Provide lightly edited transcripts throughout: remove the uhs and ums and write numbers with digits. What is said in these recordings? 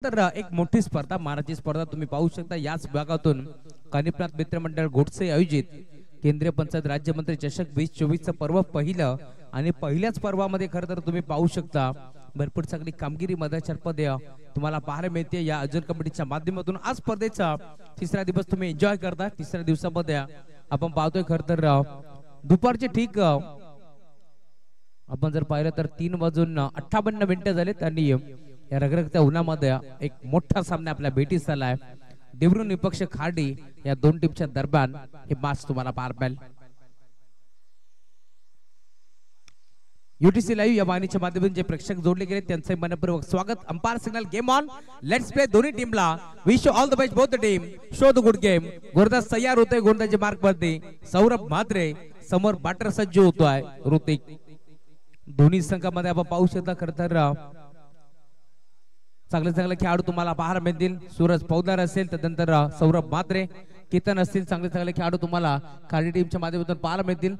तर एक मोठी स्पर्धा महाराष्ट्र स्पर्धा तुम्ही पाहू शकता। याच भागातून कानिपनाथ मित्रमंडळ गोडसे आयोजित केंद्रीय पंचायत राज्यमंत्री चषक 2024 चं पर्व पहिलं आणि पहिल्याच पर्वामध्ये खरं तर तुम्ही पाहू शकता भरपूर चांगली कामगिरी मदतपदे तुम्हाला पाहायला मिळते या अजून कमिटीच्या माध्यमातून। आज स्पर्धेचा तिसरा दिवस तुम्ही एन्जॉय करता। तिसऱ्या दिवसामध्ये आपण पाहतोय खरं तर दुपारचे ठीक आपण जर पाहिलं तर 3:58 झालेत आणि या रगरगत्या उन्हामध्ये एक मोठा सामना आपल्या भेटीस आलाय। देवरून विपक्ष खाडी या दोन टीमच्या दरम्यान हे मॅच तुम्हाला पार पडेल। यूटीसी लाईव्ह या वाहिनीच्या माध्यमातून जे प्रेक्षक जोडले गेले त्यांचे मनपूर्वक स्वागत। Umpire signal game on, let's play. दोन्ही टीमला wish you all the best both the team, show the good game. Gordas तयार होतोय गोलंदाजी मार्क वरती, सौरभ म्हात्रे समोर बॅटर सज्ज होतोय ऋतिक। दोन्ही संघामध्ये आपण पाहू शकता खरं तर चांगले चांगले खेळाडू तुम्हाला पाहायला मिळतील। सूरज पौदार असेल, त्यानंतर सौरभ म्हात्रे, केतन असतील, चांगले चांगले खेळाडू तुम्हाला खाडी टीमच्या माध्यमातून पाहायला मिळतील।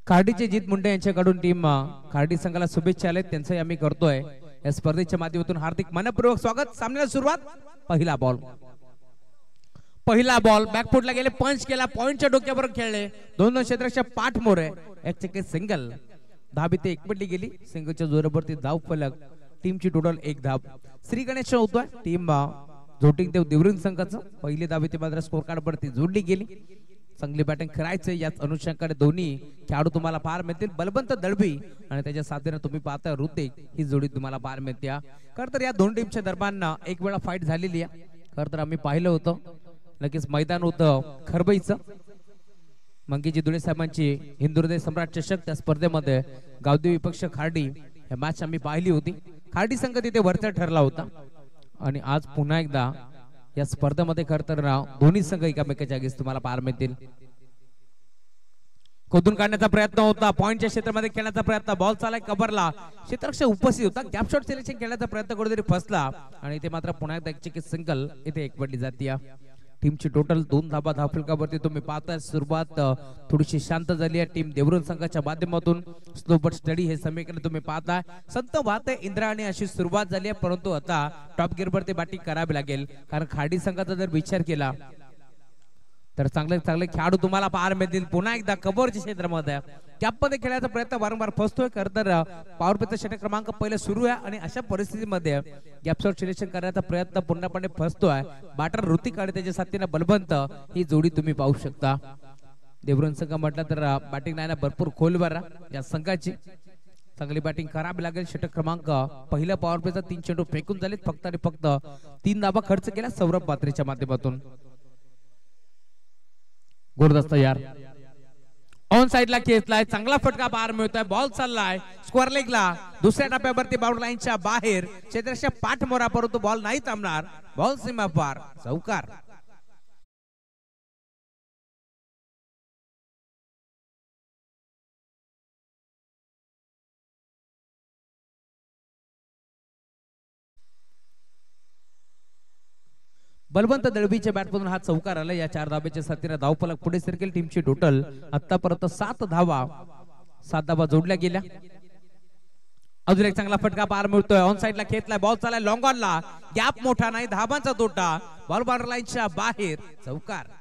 खाडीचे जीत मुंडे यांच्याकडून टीम खाडी संघाला शुभेच्छा आलेत, त्यांचंही आम्ही करतोय या स्पर्धेच्या माध्यमातून हार्दिक मनपूर्वक स्वागत। सामन्याला सुरुवात। पहिला बॉल बॅकफुटला गेले, पंच केला, पॉइंटच्या डोक्यावर खेळले, दोन क्षेत्ररक्षक पाठ मोरे, एक चेक सिंगल। धाब इथे एकपटली गेली, सिंगलच्या जोरावरती धाव फलक, टीमची टोटल एक धाब। श्री गणेश होतोय टीम झोटिंग देव देवरिंग संघाचं पहिली धाव इथे मात्र स्कोर कार्ड वरती जोडली गेली। चांगली बॅटिंग करायचे याच अनुषंगाने दोन्ही खेळाडू तुम्हाला पार मिळतील। बलवंत दळवी आणि त्याच्या साथीने तुम्ही पाहता ऋतिक ही जोडी तुम्हाला पार मिळते। खरं तर या दोन टीमच्या दरम्यान एक वेळा फाईट झालेली आहे। खरं तर आम्ही पाहिलं होतं, नक्कीच मैदान होतं खरबईचं मंगेजी दुळे साहेबांची हिंदू हृदय सम्राट चषक, त्या स्पर्धेमध्ये गावदेवी विपक्ष खार्डी हे मॅच आम्ही पाहिली होती। खार्डी संघ तिथे वरचा ठरला होता आणि आज पुन्हा एकदा या स्पर्धेमध्ये खरं तर दोन्ही संघ एकामेकाच्या जागीच तुम्हाला पार मिळतील। खोदून काढण्याचा प्रयत्न होता, पॉइंटच्या क्षेत्रामध्ये खेळण्याचा प्रयत्न, बॉल चालाय कव्हरला, क्षेत्ररक्षक उपस्थित होता, गॅप शॉट सिलेक्शन खेळण्याचा प्रयत्न कुठेतरी फसला आणि इथे मात्र पुन्हा एकदा एक चेक सिंगल इथे एकवटली जाते। टीमची टोटल 2 धाबा धावफलकावरती तुम्ही पाहताय। सुरुवात थोडीशी शांत झाली आहे टीम देवरून संघाच्या माध्यमातून, स्लो बट स्टडी हे समीकरण तुम्ही पाहताय। संत वाहते इंद्रायणी अशी सुरुवात झाली आहे, परंतु आता टॉप गिअर वरती बॅटिंग करावी लागेल, कारण खाडी संघाचा जर विचार केला तर चांगले चांगले खेळाडू तुम्हाला पाहायला मिळतील। पुन्हा एकदा कव्हरच्या क्षेत्रामध्ये कॅपमध्ये खेळण्याचा प्रयत्न वारंवार फसतोय। खरं तर पॉवर प्लेचा षटक क्रमांक पहिला सुरू आहे आणि अशा परिस्थितीमध्ये गॅप शॉट सिलेक्शन करण्याचा प्रयत्न पूर्णपणे फसतोय। बॅटर ऋतिक आणि त्याच्या साथीने बलवंत ही जोडी तुम्ही पाहू शकता। देवरून संघ म्हटलं तर बॅटिंग लाईन भरपूर खोलवर या संघाची, चांगली बॅटिंग करावी लागेल। षटक क्रमांक पहिल्या पॉवर प्लेचा 3 चेंडू फेकून झालेत, फक्त आणि फक्त 3 धाबा खर्च केला सौरभ म्हात्रेच्या माध्यमातून। गुरदास तयार, ऑन साइडला खेचलाय, चांगला फटका पार मिळतोय, बॉल चाललाय स्क्वेअर लेगला, दुसऱ्या टप्प्यावरती बाउंड्री लाईनच्या बाहेर, क्षेत्ररक्षक पाठ मोरा, परंतु बॉल नाही थांबणार, बॉल सीमा पार, चौकार। बलवंत दळवीच्या बॅटमधून हा चौकार आला। या 4 धाब्याच्या साथीने धावफलक पुढे सरकेल। टीमची टोटल आतापर्यंत 7 धाबा जोडल्या गेल्या। अजून एक चांगला फटका पार मिळतोय, ऑन साइडला खेचलाय, बॉल चालाय लॉंग ऑनला, गॅप मोठा नाही, धाबांचा तोटा, बॉल बाउंड्री लाईनच्या बाहेर, चौकार।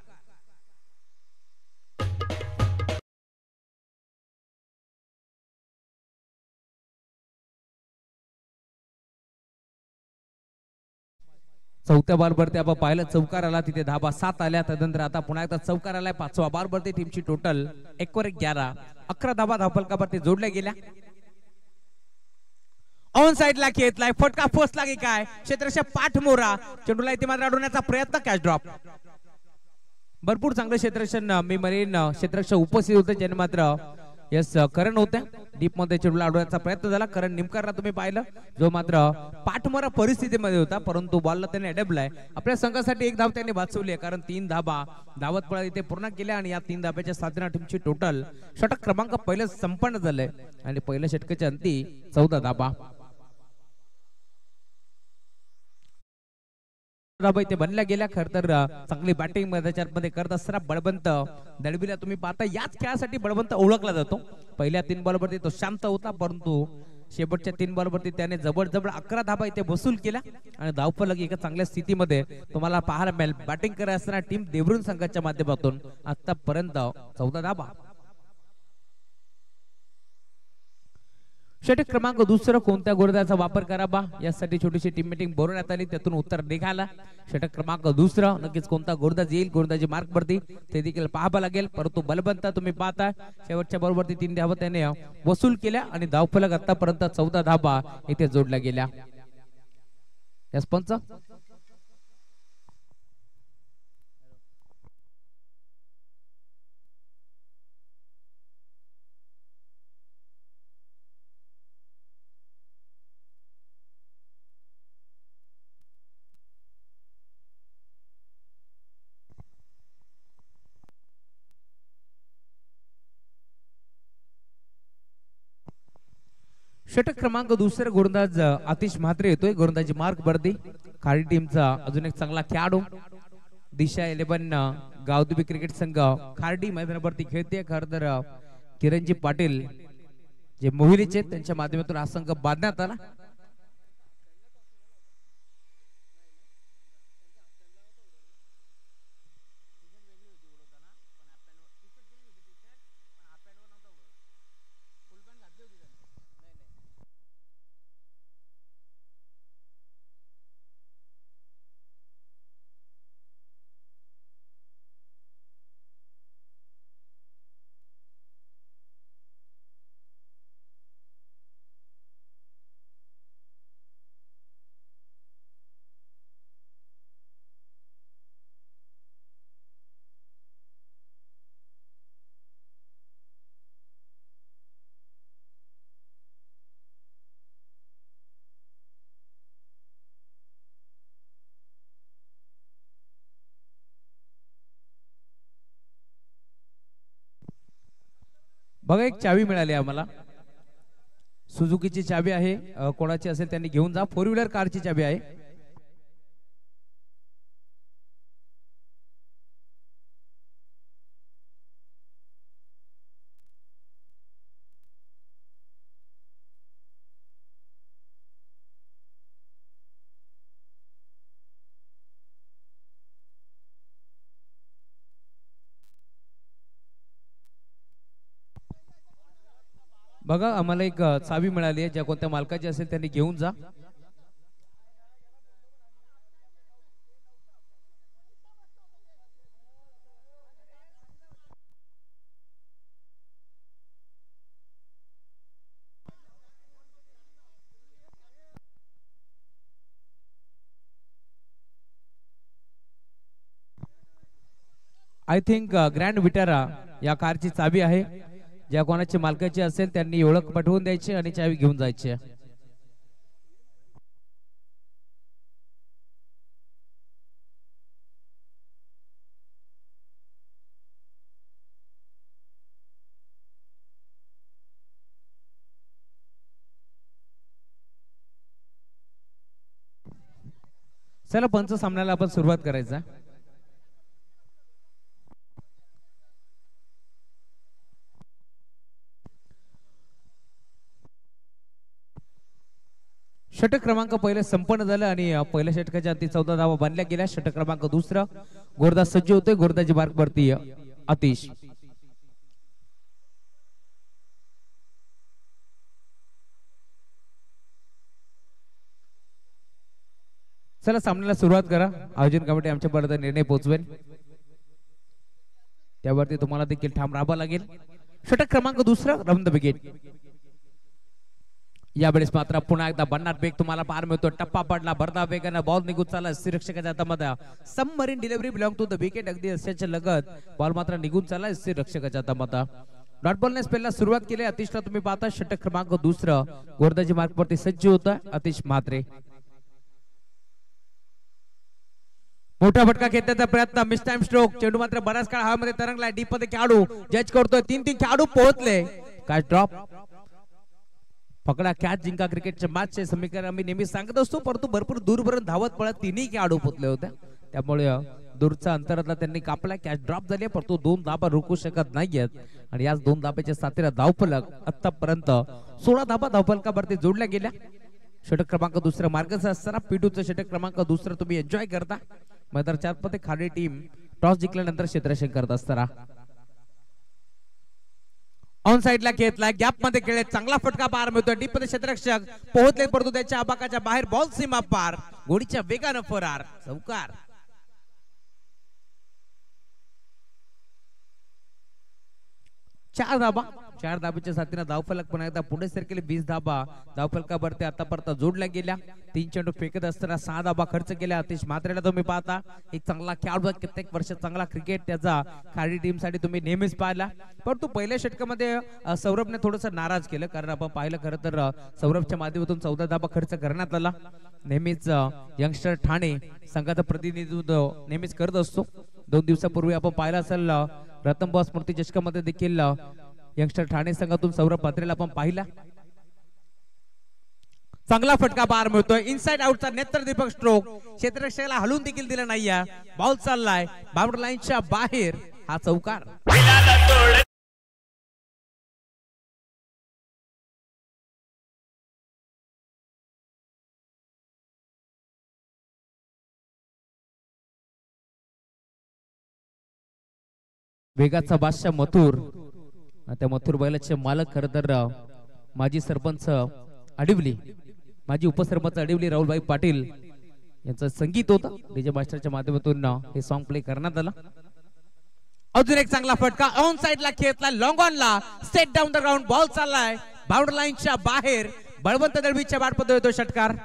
चौथ्या बॉल वरती आपण पाहिलं चौकार आला, तिथे धाबा 7 आल्या, त्यानंतर आता पुन्हा एकदा चौकार आलाय। 5व्या बॉल वरती टीमची टोटल 1/11 11 धाबा धावफलकावरती जोडल्या गेल्या। ऑन साइडला खेचलाय, फटका फसला की काय, क्षेत्ररक्षक पाठ मोरा, चेंडूला इथे मात्र अडवण्याचा प्रयत्न, कॅच ड्रॉप। भरपूर चांगले क्षेत्ररक्षण मी म्हणेन क्षेत्ररक्षक उपस्थित होते, ज्याने मात्र यस करण होते डीप मध्ये चेंडूला अडवण्याचा प्रयत्न झाला। करण निमकरला तुम्ही पाहिलं, जो मात्र पाठमोरा परिस्थितीमध्ये होता, परंतु बॉलला त्याने अडवलाय। आपल्या संघासाठी एक धाव त्यांनी वाचवली आहे, कारण 3 धाबा धावत पळत इथे पूर्ण केल्या आणि या 3 धाब्याच्या साथीने टीमची टोटल षटक क्रमांक पहिलं संपन्न झालंय आणि पहिल्या षटकाच्या अंती 14 धाबा। इथे बनल्या गेल्या। खर तर चांगली बॅटिंग मध्ये करत असताना बळवंत दळवीला तुम्ही पाहता, याच खेळासाठी बळवंत ओळखला जातो। पहिल्या 3 बॉलवरती तो शांत होता, परंतु शेवटच्या 3 बॉलवरती त्याने जबरदस्त 11 धाबा इथे वसूल केला आणि धावफलक एका चांगल्या स्थितीमध्ये तुम्हाला पाहायला मिळेल. बॅटिंग करत असताना टीम देवरून संघाच्या माध्यमातून आतापर्यंत 14 धाबा. षटक क्रमांक दुसरा कोणत्या गोलंदाजाचा वापर करावा यासाठी छोटीशी टीम मीटिंग बोलवण्यात आली, त्यातून उत्तर निघाला. षटक क्रमांक दुसरा नक्कीच कोणता गोलंदाज येईल, गोलंदाजी मार्क वरती ते देखील पाहावं लागेल. परंतु बलवंत तुम्ही पाहता शेवटच्या बॉलवरती 3 धावा त्याने वसूल केल्या आणि धावफलक आतापर्यंत 14 धावा इथे जोडल्या गेल्या. यस पंच. षटक क्रमांक दुसरा गोलंदाज आतिश म्हात्रे येतोय, गोलंदाजी मार्क वरती. खाडी टीमचा अजून एक चांगला खेळाडू दिशा 11 गावदेवी क्रिकेट संघ खार्डी मैदानावरती खेळते. खर तर किरणजी पाटील जे मोहिलीचे त्यांच्या माध्यमातून हा संघ बांधण्यात आला. बघा एक चावी मिळाली आम्हाला, सुझुकीची चावी आहे. कोणाची असेल त्यांनी घेऊन जा. 4 व्हीलर कारची चावी आहे. बघा आम्हाला एक चावी मिळाली आहे, ज्या कोणत्या मालकाची असेल त्यांनी घेऊन जा. आय थिंक ग्रँड विटारा या कारची चावी आहे. ज्या कोणाची मालकाची असेल त्यांनी ओळख पटवून द्यायची आणि चावी घेऊन जायची. चला पंच सामन्याला आपण सुरुवात करायचा. षटक क्रमांक पहिले संपन्न झालं आणि पहिल्या षटकाच्या अंती 14 धावा बांधल्या गेल्या. षटक क्रमांक दुसरा गोरदास सज्ज होतोय, गोरदाची मार्क वरती आतिश. चला सामन्याला सुरुवात करा. आयोजन कमिटी आमच्यापर्यंत निर्णय पोहोचवेल, त्यावरती तुम्हाला देखील ठाम राहावं लागेल. षटक क्रमांक दुसरा राऊंड द विकेट. यावेळेस मात्र पुन्हा एकदा भन्नाट वेग तुम्हाला पाहायला मिळतो. टप्पा पडला, भरधाव वेगाने बॉल निघून चालला रक्षकाच्या हातामध्ये. Submarine delivery belong to the wicket. अगदी अस्याच्या लगत बॉल मात्र निघून चालला रक्षकाच्या हातामध्ये. डॉट बॉलने स्पेलला सुरुवात केली. आतिशला तुम्ही पाहता षटक क्रमांक दुसरा गोरदाजी मार्क वरती सज्ज होता आतिश म्हात्रे. मोठा फटका घेण्याचा प्रयत्न, मिस टाइम स्ट्रोक. चेंडू मात्र बराच काळ हवेमध्ये तरंगलाय. डीप मध्ये खेळाडू जज करतोय. 3 खेळाडू पोहोचले. Catch drop. पकडा कॅच जिंका क्रिकेटच्या मॅचचे समीकरण आम्ही नेहमी सांगत असतो, परंतु भरपूर दूरपर्यंत धावत पळत 3 खेळाडू पोहोचले होते, त्यामुळे दूरचा अंतरातला त्यांनी कापला, कॅच ड्रॉप झाली परंतु 2 धाबा रोखू शकत नाहीयेत आणि याच 2 धाब्याच्या साथीला धावफलक आतापर्यंत 16 धाबा धावफलकावरती जोडल्या गेल्या. षटक क्रमांक दुसरा मार्गच असताना P2 चं षटक क्रमांक दुसरं तुम्ही एन्जॉय करता. मैदानाच्या आतमध्ये खाली टीम टॉस जिंकल्यानंतर क्षेत्ररक्षण करत असताना ऑन साइडला घेतलाय, गॅप मध्ये खेळले, चांगला फटका पार मिळतोय. डीप मध्ये क्षेत्ररक्षक पोहोचले परंतु त्याच्या आबाकाच्या बाहेर, बॉल सीमा पार, गोडीच्या वेगानं फरार, चौकार. चार धाब्याच्या साथीने धावफलक पुन्हा एकदा पुढे सरकेले. 20 धाबा धावफलकावरती आतापर्यंत जोडल्या गेल्या. 3 चेंडू फेकत असताना 6 धाबा खर्च केल्या. आतिश म्हात्रेला तुम्ही पाहता, एक चांगला खेळाडू, कित्येक वर्ष चांगला क्रिकेट त्याचा खाडी टीम साठी तुम्ही नेहमीच पाहिला. परंतु पहिल्या षटकामध्ये सौरभने थोडस नाराज केलं, कारण आपण पाहिलं खरं तर सौरभच्या माध्यमातून 14 धाबा खर्च करण्यात आला. नेहमीच यंगस्टर ठाणे संघाचं प्रतिनिधित्व नेहमीच करत असतो. 2 दिवसापूर्वी आपण पाहिलं असेल रतन बॉस स्मृती चषकामध्ये देखील यंगस्टर ठाणे संघातून सौरभ पात्रेला आपण पाहिला. चांगला फटका पार मिळतोय. इनसाइड आउटचा नेत्रदीपक स्ट्रोक, क्षेत्ररक्षकाला हलवून देखील दिलं नाहीये. बॉल चाललाय बाउंड्री लाईनच्या बाहेर, हा चौकार. वेगाचा बादशाह मथुर, त्या मथुर बैलाचे मालक खरं तर माजी सरपंच अडिवली, माजी उपसरपंच अडिवली राहुलभाई पाटील यांचं संगीत होतं. डीजे मास्टरच्या माध्यमातून हे सॉन्ग प्ले करण्यात आलं. अजून एक चांगला फटका ऑन साइडला खेळला, लॉंग ऑनला, straight down the ground, ball चाललाय बाउंड्री लाईनच्या बाहेर. बळवंत दळवीच्या बॅट मध्ये येतो षटकार.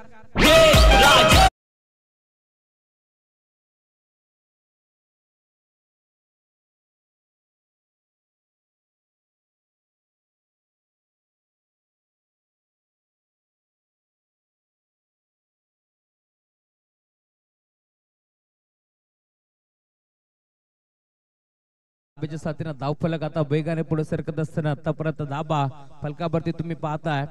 साथीने धावफलक आता वेगाने पुढे सरकत असताना आतापर्यंत धाबा फलकावरती तुम्ही पाहताय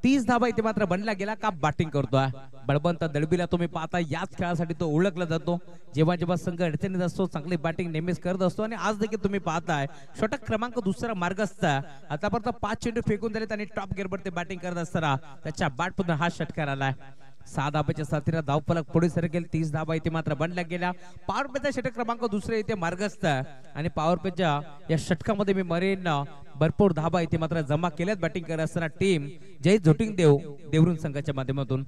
30 धाबा इथे मात्र बनला गेला. का बॅटिंग करतोय बळवंत दळबीला तुम्ही पाहता. याच खेळासाठी तो ओळखला जातो. जेव्हा जेव्हा संघ अडचणीत असतो चांगली बॅटिंग नेहमीच करत असतो आणि आज देखील तुम्ही पाहताय षटक क्रमांक दुसरा मार्गस्थ आतापर्यंत 5 चेंडू फेकून दिले त्यांनी टॉप गिअरवरती बॅटिंग करत असताना त्याच्या बॅट पुन्हा हा षटकार आलाय. 6 धाब्याच्या साथीने धावफलक पुढे सरकेल. 30 धाबा इथे मात्र बनल्या गेल्या. पॉवर प्लेचा षटक क्रमांक दुसरे इथे मार्गस्थ आणि पॉवर प्लेच्या या षटकामध्ये मी मरेन भरपूर धाबा इथे मात्र जमा केल्यात. बॅटिंग करत असताना टीम जय झोटिंग देवरून संघाच्या माध्यमातून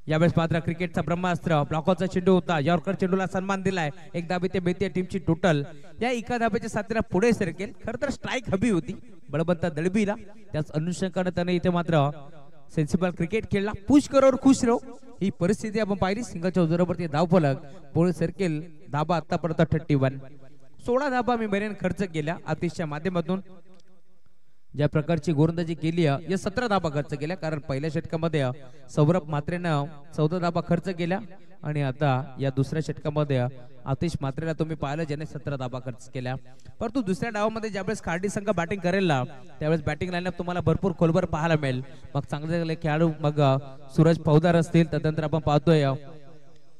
यावेळेस मात्र क्रिकेटचा ब्रह्मास्त्र ब्लॉकचा चेंडू होता. यॉर्कर चेंडूला सन्मान दिलाय. एक धाबी ते बेती टीमची टोटल या एका धाब्याच्या साथीने पुढे सरकेल. खरं तर स्ट्राईक हवी होती बळवंत दळबीला, त्याच अनुषंगाने त्याने इथे मात्र सेन्सिबल क्रिकेट खेळला. पुश करो और खुश रहो ही परिस्थिती आपण पाहिली. सिंगाच्या जोरावरती धावफलक पुढे सरकेल. धाबा आतापर्यंत 31. 16 धाबा मी मेरेन खर्च केल्या आतिशच्या माध्यमातून. ज्या प्रकारची गोलंदाजी केली या 17 धाबा खर्च केल्या, कारण पहिल्या षटकामध्ये सौरभ म्हात्रेनं 14 धाबा खर्च केल्या आणि आता या दुसऱ्या षटकामध्ये आतिश म्हात्रेला तुम्ही पाहिलं ज्याने 17 धाबा खर्च केल्या. परंतु दुसऱ्या डावामध्ये ज्यावेळेस खार्डी संघ बॅटिंग करेल त्यावेळेस बॅटिंग लाईनअप तुम्हाला भरपूर खोलवर पाहायला मिळेल. मग चांगले खेळाडू मग सूरज पौदार असतील, त्यानंतर आपण पाहतोय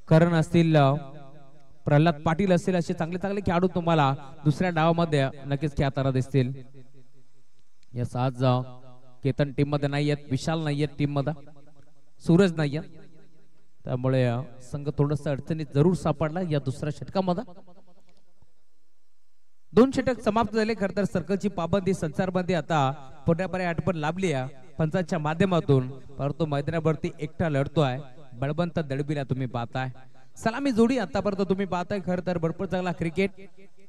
करण असतील, प्रल्हाद पाटील असतील, असे चांगले खेळाडू तुम्हाला दुसऱ्या डावामध्ये नक्कीच खेळताना दिसतील. यस आज केतन टीम मध्ये नाहीयेत, विशाल नाहीयेत टीम मध्ये, सूरज नाहीये, त्यामुळे संघ थोडस अडचणीत जरूर सापडला या दुसऱ्या षटकामध्ये. 2 षटक समाप्त झाले. खर तर सर्कलची पाबंदी संचारबंदी आता पुण्यापर्यंत आटपण लाभली आहे पंचांच्या माध्यमातून. परंतु मैदानावरती एकटा लढतोय बळवंत दळबीला तुम्ही पाहताय. सलामी जोडी आतापर्यंत तुम्ही पाहताय. खर तर भरपूर चांगला क्रिकेट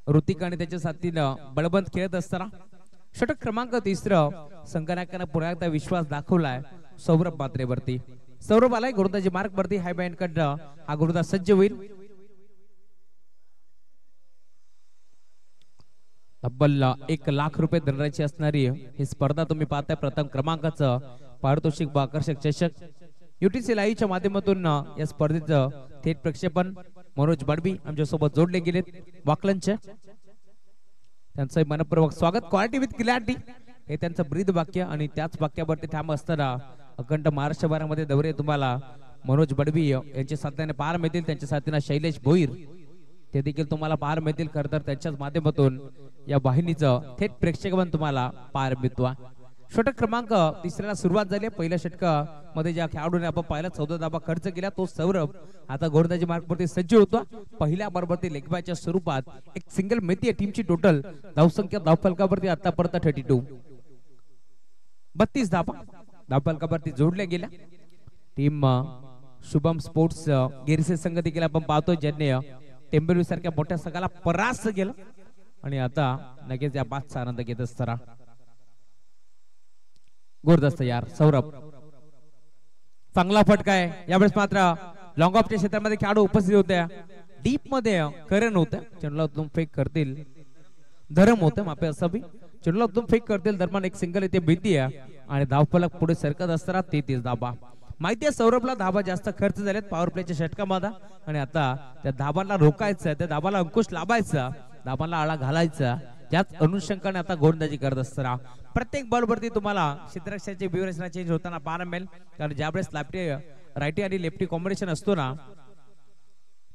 ऋतिक आणि त्याच्या साथीनं बळवंत खेळत असताना षटक क्रमांक 3 संघनायकानं पुन्हा एकदा विश्वास दाखवलाय सौरभ म्हात्रेवरती. सौरभ आलाय गोलंदाजी मार्क वरती. हाय बँड कडनं हा गोलंदाज सज्ज होईल. तब्बल 1 लाख रुपये दराची असणारी ही स्पर्धा तुम्ही पाहताय. प्रथम क्रमांकाचं पारितोषिक व आकर्षक चषक UTC लाईव्हच्या माध्यमातून या स्पर्धेचं थेट प्रक्षेपण मनोज बडबी आमच्या सोबत जोडले गेलेत वाकलनचे. त्यांचं मनपूर्वक स्वागत. क्वालिटी विथ क्लॅरिटी हे त्यांचं ब्रीद वाक्य आणि त्याच वाक्यावरती ठाम असताना अखंड महाराष्ट्रभरामध्ये दौरे तुम्हाला मनोज बडबी यांच्या साथीने पार मिळतील. त्यांच्या साथीने शैलेश भोईर ते देखील तुम्हाला पाहायला मिळतील. खरं तर त्यांच्याच माध्यमातून या वाहिनीचं थेट प्रेक्षकमन तुम्हाला पाहायला मिळतो. षटक क्रमांक तिसऱ्याला सुरुवात झाली. पहिल्या षटकामध्ये ज्या खेळाडूने आपण पाहिला 14 धाबा खर्च केला तो सौरभ आता गोलंदाजी मार्कवरती सज्ज होतो. पहिल्या बरोबरती लेगबायच्या स्वरूपात एक सिंगल मिळते. टीमची टोटल धावसंख्या धावफलकावरती आतापर्यंत 32 32 धाबा धावफलकावरती जोडल्या गेल्या. टीम शुभम स्पोर्ट्स गिरसे संघ देखील आपण पाहतोय ज्यांनी टेंबेलू सारख्या मोठ्या संघाला परास्त केलं आणि आता लगेच या बादचा आनंद घेत असताना गोरदस्त यार सौरभ चांगला फटका आहे. यावेळेस मात्र लॉंग ऑफच्या क्षेत्रामध्ये खेळाडू उपस्थित होत्या. डीप मध्ये करण होतं. चेंडूला उत्तम फेक करतील धरम होतं मापे असावी. चेंडूला उत्तम फेक करतील दरम्यान एक सिंगल इथे भीती आहे आणि धावफलक पुढे सरकत असताना 33 धाबा. माहिती आहे सौरभला धाबा जास्त खर्च झालेत पॉवर प्लेच्या षटकामध्ये आणि आता त्या धाबांना रोखायचं, त्या धाबाला अंकुश लावायचा, धाबांना आळा घालायचा. याच अनुषंगाने आता गोलंदाजी करत असताना प्रत्येक बॉलवरती तुम्हाला क्षेत्ररक्षणाची व्यूहरचना चेंज होताना पाहायला मिळेल. कारण ज्यावेळेस रायटी आणि लेफ्टी कॉम्बिनेशन असतो ना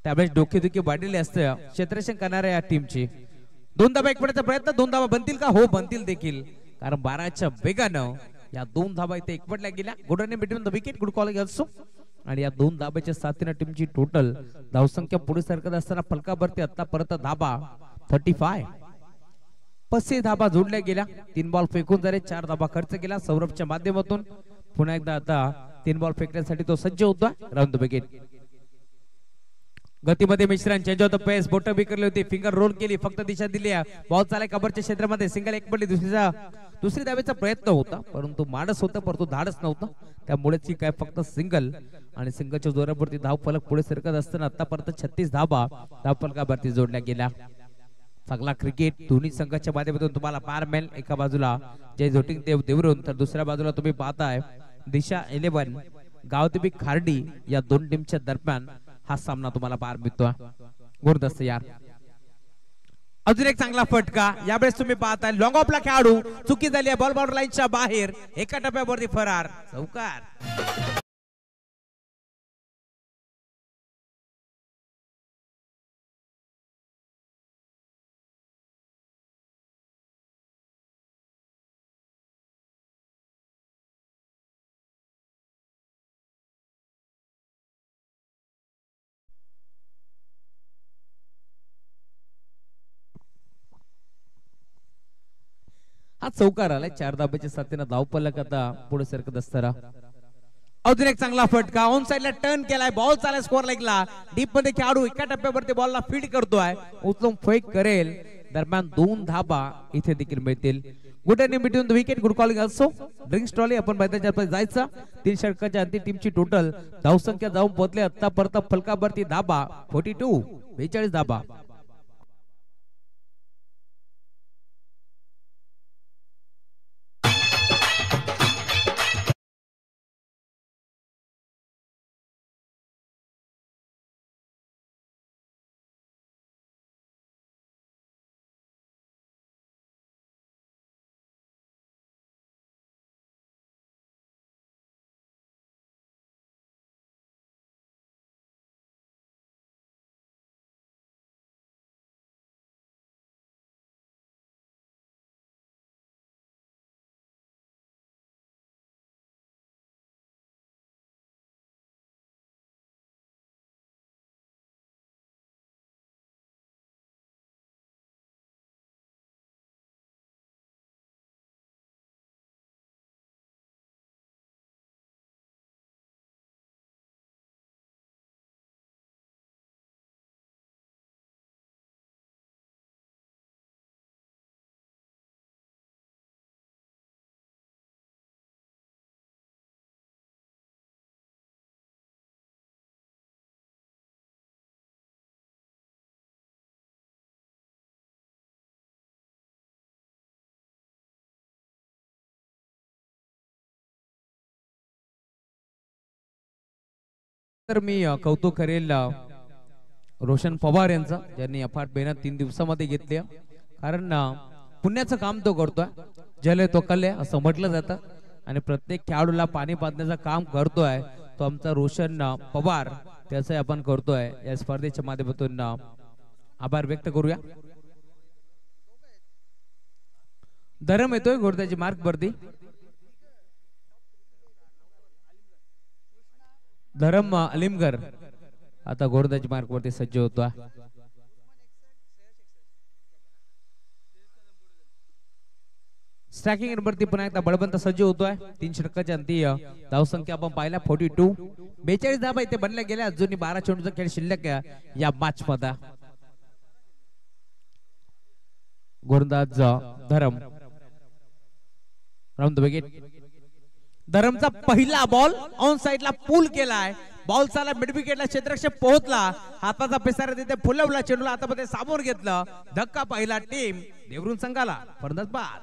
त्यावेळेस डोकेदुखी वाढलेली असते क्षेत्ररक्षण करणाऱ्या या टीमची. 2 धाबा एकवटाचा प्रयत्न. 2 धाबा बनतील का? हो बनतील देखील. कारण 12च्या वेगानं या 2 धाबा इथे एकवटल्या गेल्या. Good between the wicket good calling also. आणि या 2 धाब्याच्या साथीने टीमची टोटल धावसंख्या पुढे सरकत असताना फलकावरती आतापर्यंत धाबा 35 35 धाबा जोडल्या गेल्या. 3 बॉल फेकून झाले. 4 धाबा खर्च केला सौरभच्या माध्यमातून. पुन्हा एकदा आता 3 बॉल फेकण्यासाठी तो सज्ज होता. Round the wicket. गतीमध्ये मिश्रण चेंज होतं. पेस बोट बिकरली होती. फिंगर रोल केली. फक्त दिशा दिली. बॉल चालाय कबरच्या क्षेत्रामध्ये. सिंगल एक पडली. दुसरी धावेचा प्रयत्न होता परंतु माडस होता परंतु धाडस नव्हतं. त्यामुळेच काय फक्त सिंगल आणि सिंगलच्या जोरावरती धाव फलक पुढे सरकत असताना आतापर्यंत 36 धाबा धाव फलकावरती जोडल्या गेल्या. चांगला क्रिकेट दोन्ही संघाच्या माध्यमातून तुम्हाला पार मिळेल. एका बाजूला जय झोटिंग देव देवरून तर दुसऱ्या बाजूला तुम्ही पाहताय दिशा 11 गावदेवी खार्डी. या 2 टीमच्या दरम्यान हा सामना तुम्हाला पार मिळतो. गुरदस्त यार अजून एक चांगला फटका. यावेळेस तुम्ही पाहताय लॉंग ऑफला खेळाडू चुकी झाली आहे. बॉल बाउंड्री लाईनच्या बाहेर. एका टप्प्यावरती फरार. चौकार. हा चौकार आलाय. 4 धाब्याच्या साथीने धाव फलक आता पुढे सरकत असताना अजून एक चांगला फटका. ऑन साइडला टर्न केलाय. बॉल चालाय स्कोअर लाईकला. डीप मध्ये खेळाडू एका टप्प्यावरती बॉलला फीड करतोय. उत्तम फेक करेल. दरम्यान 2 धाबा इथे देखील मिळतील. Good end between the wicket good calling also. Drinks trolley आपण मैदानाच्या जायचं. 3 षटकाच्या अंतिम टीमची टोटल धावसंख्या जाऊन पोहोचली आतापर्यंत फलकावरती धाबा 42 42 धाबा. तर मी कौतुक करेल रोशन पवार यांचा ज्यांनी अफाट मेहनत 3 दिवसामध्ये घेतली. कारण पुण्याचं काम तो करतोय. जल तो कल आहे असं म्हटलं जातं आणि प्रत्येक खेळाडूला पाणी पाजण्याचं काम करतोय तो आमचा रोशन पवार. त्याचं आपण करतोय या स्पर्धेच्या माध्यमातून आभार व्यक्त करूया. धरम येतोय गोरदाची मार्क वरती. धरम अलिमगर आता गोरदाची मार्क वरती सज्ज होतो. स्ट्रायकिंग वरती पुन्हा एकदा बळवंत सज्ज होतोय. 3 षटकाच्या अंती धावसंख्या आपण पाहिला 42. 42 धावा इथे बनल्या गेल्या. अजूनही 12 चेंडूचा खेळ शिल्लक या मॅच मध्ये. गोलंदाज धरम राऊंड द विकेट. धरमचा पहिला बॉल ऑन साइडला पूल केलाय. बॉल चाला मिड विकेटला क्षेत्ररक्षक पोहोचला. हाताचा पिसारा तिथे फुलवला. चेंडूला हातामध्ये सामोर घेतलं. धक्का पहिला टीम देवरून संघाला. फलंदाज बाद.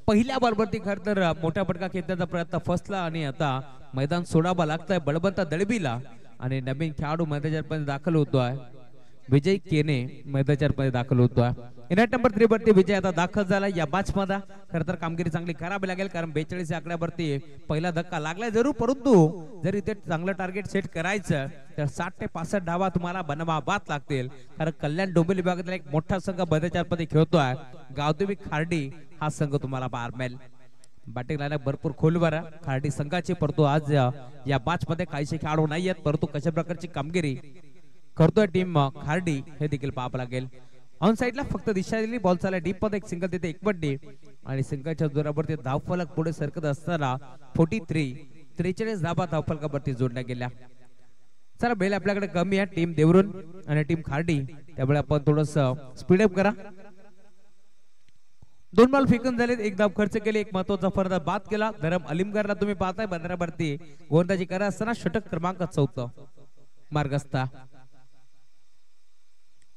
पहिल्या बॉलवरती खर तर मोठा फटका खेचण्याचा प्रयत्न फसला आणि आता मैदान सोडावा लागतंय बळवंत दळबीला आणि नवीन खेळाडू मैदानात दाखल होतोय. विजय केने मैदानात दाखल होतोय. इनॅट नंबर 3 वरती विजय आता दाखल झाला या मॅच मध्ये. खर तर कामगिरी चांगली करावी लागेल कारण 42 या आकड्यावरती पहिला धक्का लागलाय जरूर, परंतु जर इथे चांगलं टार्गेट सेट करायचं तर 60 ते 65 धावा तुम्हाला बनवाव्याच लागतील. कारण कल्याण डोंबिवली विभागातील एक मोठा संघ मैदानात खेळतोय. गावदेवी खार्डी हा संघ तुम्हाला पाहायला मिळेल. बॅटिंग लाईनअप भरपूर खोलवर खार्डी संघाची, परंतु आज या मॅच मध्ये काहीशे खेळाडू नाही आहेत, परंतु कशा प्रकारची कामगिरी करतोय टीम खार्डी हे देखील पाहावं लागेल. ऑन साइडला फक्त दिशा दिली. बॉल चाला डीप मध्ये एक सिंगल तिथे एकवटली आणि सिंगलच्या जोरावरती धावफलक पुढे सरकत असताना 43 धावा धावफलकावरती जोडल्या गेल्या. चला बेल आपल्याकडे कमी आहे टीम देवरून आणि टीम खार्डी, त्यामुळे आपण थोडस स्पीडअप करा. 2 बॉल फेकून झाले. एक धाव खर्च केले. एक महत्वाचा फरदा बाद केला. धरम अलिमगरला तुम्ही पाहताय बंदरावरती गोलंदाजी करत असताना षटक क्रमांक 14 मार्गस्थ.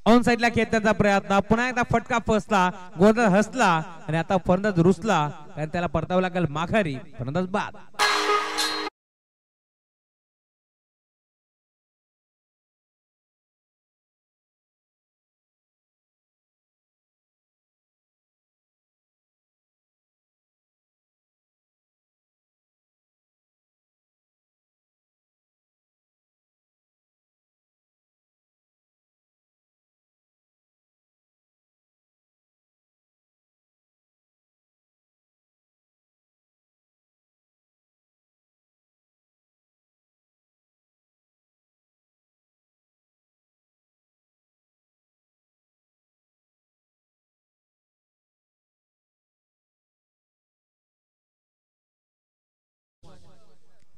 ऑन साइडला खेळण्याचा प्रयत्न. पुन्हा एकदा फटका फसला. गोलंदाज हसला आणि आता फलंदाज रुसला कारण त्याला परतावं लागेल माघारी. फलंदाज बाद.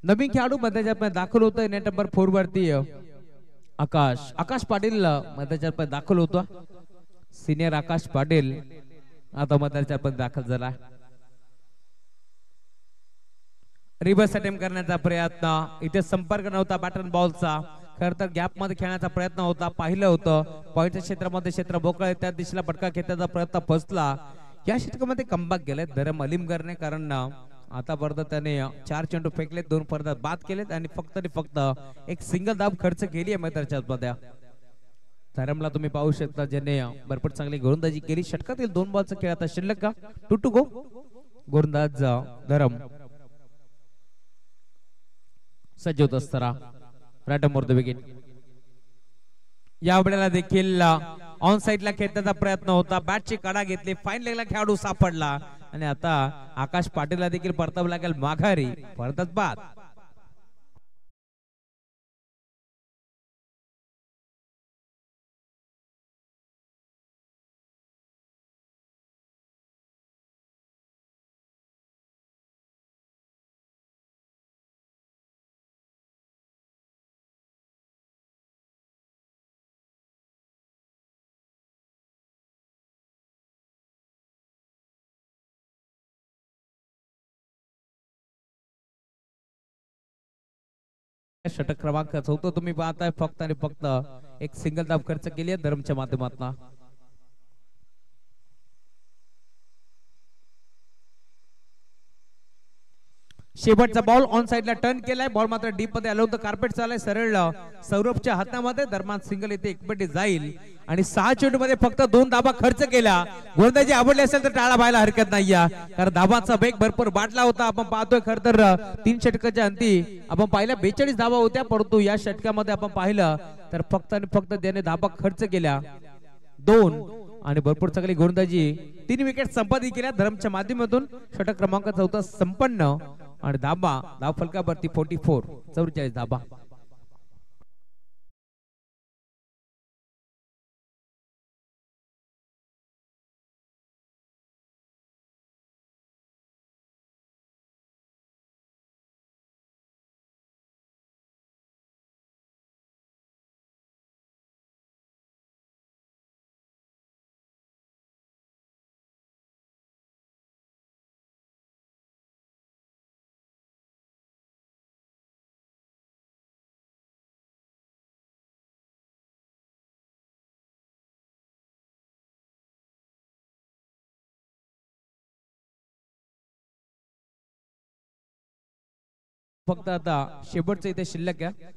नवीन खेळाडू मैदानात दाखल होतोय. नेट नंबर 4 वरती आकाश पाटील मैदानात दाखल होतो. सिनियर आकाश पाटील आता मैदानात दाखल झाला. रिव्हर्स अटेम्प्ट करण्याचा प्रयत्न. इथे संपर्क नव्हता बॅटन बॉलचा. खर तर गॅप मध्ये खेळण्याचा प्रयत्न होता. पाहिलं होतं पॉइंटच्या क्षेत्रामध्ये क्षेत्र मोकळे, त्या दिशेला फटका खेचण्याचा प्रयत्न फसला. या षटकामध्ये कमबॅक गेले धरम अलिमगरने, कारण आतापर्यंत त्याने 4 चेंडू फेकले, 2 फलंदाज बाद केलेत आणि फक्त एक सिंगल धाव खर्च केली आहे मैदानाच्या मध्ये. धरमला तुम्ही पाहू शकता ज्याने भरपूर चांगली गोलंदाजी केली. षटकातील 2 बॉलचा खेळ आता शिल्लक 2 टू गो. गोलंदाज धरम सज्ज होत असताना राईट मोर द विकेट. या वेळेला देखील ऑन साइडला खेळण्याचा प्रयत्न होता. बॅटची कडा घेतली. फाईन लेगला खेळाडू सापडला आणि आता आकाश पाटीलला देखील परतावं लागेल माघारी. फलंदाज बाद. षटक क्रमांक 14 तुम्ही पाहताय. फक्त आणि फक्त एक सिंगल धाव खर्च केली आहे धरमच्या माध्यमातून. शेवटचा बॉल ऑन साइडला टर्न केलाय, बॉल मात्र डीप मध्ये आलो, कार्पेट चालय सरळ सौरभच्या हातामध्ये. दरम्यान सिंगल इथे एकपट्टी जाईल आणि 6 चेंडूमध्ये फक्त 2 धाबा खर्च केला. गोलंदाजी आवडली असेल तर टाळा व्हायला हरकत नाही, कारण धाबांचा वेग भरपूर बाटला होता. आपण पाहतोय खर तर 3 षटकाच्या अंती आपण पाहिलं 42 धाबा होत्या, परंतु या षटकामध्ये आपण पाहिलं तर फक्त आणि फक्त त्याने धाबा खर्च केल्या 2 आणि भरपूर चांगली गोलंदाजी 3 विकेट संपादित केल्या धरमच्या माध्यमातून. षटक क्रमांक 14 संपन्न आणि धाव फलकावरती 44 धाबा. फक्त आता शेवटचं इथे शिल्लक आहे,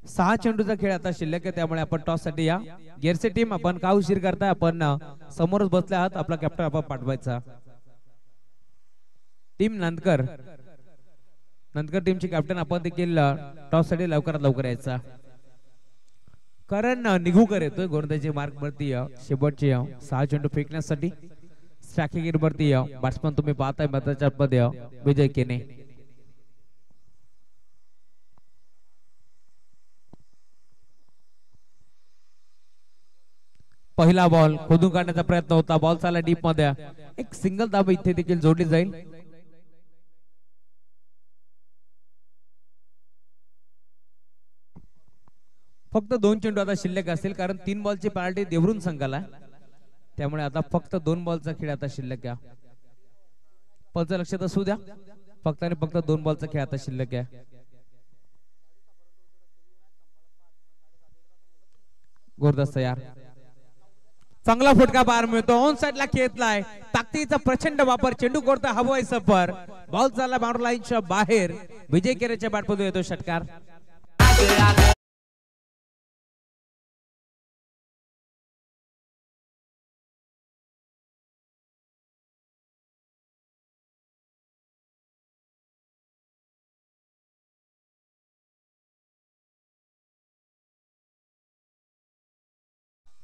6 चेंडूचा खेळ आता शिल्लक आहे, त्यामुळे आपण टॉस साठी या. गेरसे टीम आपण का उशीर करताय, आपण समोरच बसले आहात, आपला कॅप्टन आपण पाठवायचा. टीम नंदकर टीमची कॅप्टन आपण देखील टॉस साठी लवकरात लवकर यायचा. कारण निघूकर येतोय गोलंदाजी मार्क वरती शेवटचे 6 चेंडू फेकण्यासाठी. स्ट्रायकिंग वरती बॅट्समन तुम्ही पाहताय मध्याच्या मध्ये विजय केने. पहिला बॉल खोदून काढण्याचा प्रयत्न होता, बॉल चालला डीप मध्ये, एक सिंगल धाब इथे देखील जोडली जाईल. फक्त 2 चेंडू आता शिल्लक असतील, कारण 3 बॉलची पेनल्टी देवरून संघाला, त्यामुळे आता फक्त 2 बॉलचा खेळ आता शिल्लक आहे. पंच लक्षात असू द्या, फक्त आणि फक्त 2 बॉलचा खेळ आता शिल्लक आहे. गोरदास तयार, चांगला फटका बाहेर मिळतो, ऑन साइडला खेळलाय, ताकदीचा प्रचंड वापर, चेंडू कोरता हवाई सफर, बॉल चालला बाउंड्री लाईनच्या बाहेर. विजय केरेच्या बॅटमधून येतो षटकार.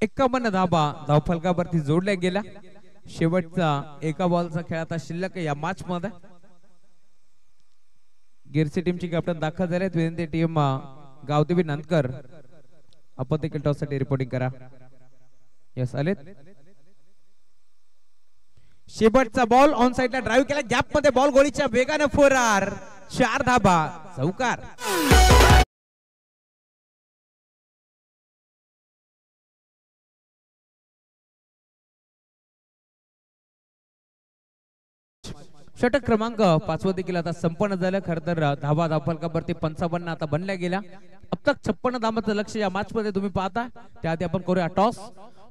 एकावन्न धाबा धावफलकावरती जोडल्या गेल्या. शेवटचा एका बॉलचा खेळ आता शिल्लक या मॅच मध्ये. गिरसी टीमची कॅप्टन दाखल झाले, विनंती टीम गावदेवी नंदकर आपण देखील टॉस साठी रिपोर्टिंग करा. यस आलेत. शेवटचा बॉल ऑन साइडला ड्राईव्ह केला, गॅप मध्ये बॉल गोळीच्या वेगाने फोरार, 4 धाबा चौकार. षटक क्रमांक 5 देखील आता संपन्न झालं. खर तर धाबा धावफलकावरती 55 आता बनल्या गेल्या. अब तक 56 धाबांचं लक्ष या मॅच मध्ये तुम्ही पाहता. त्याआधी आपण करूया टॉस.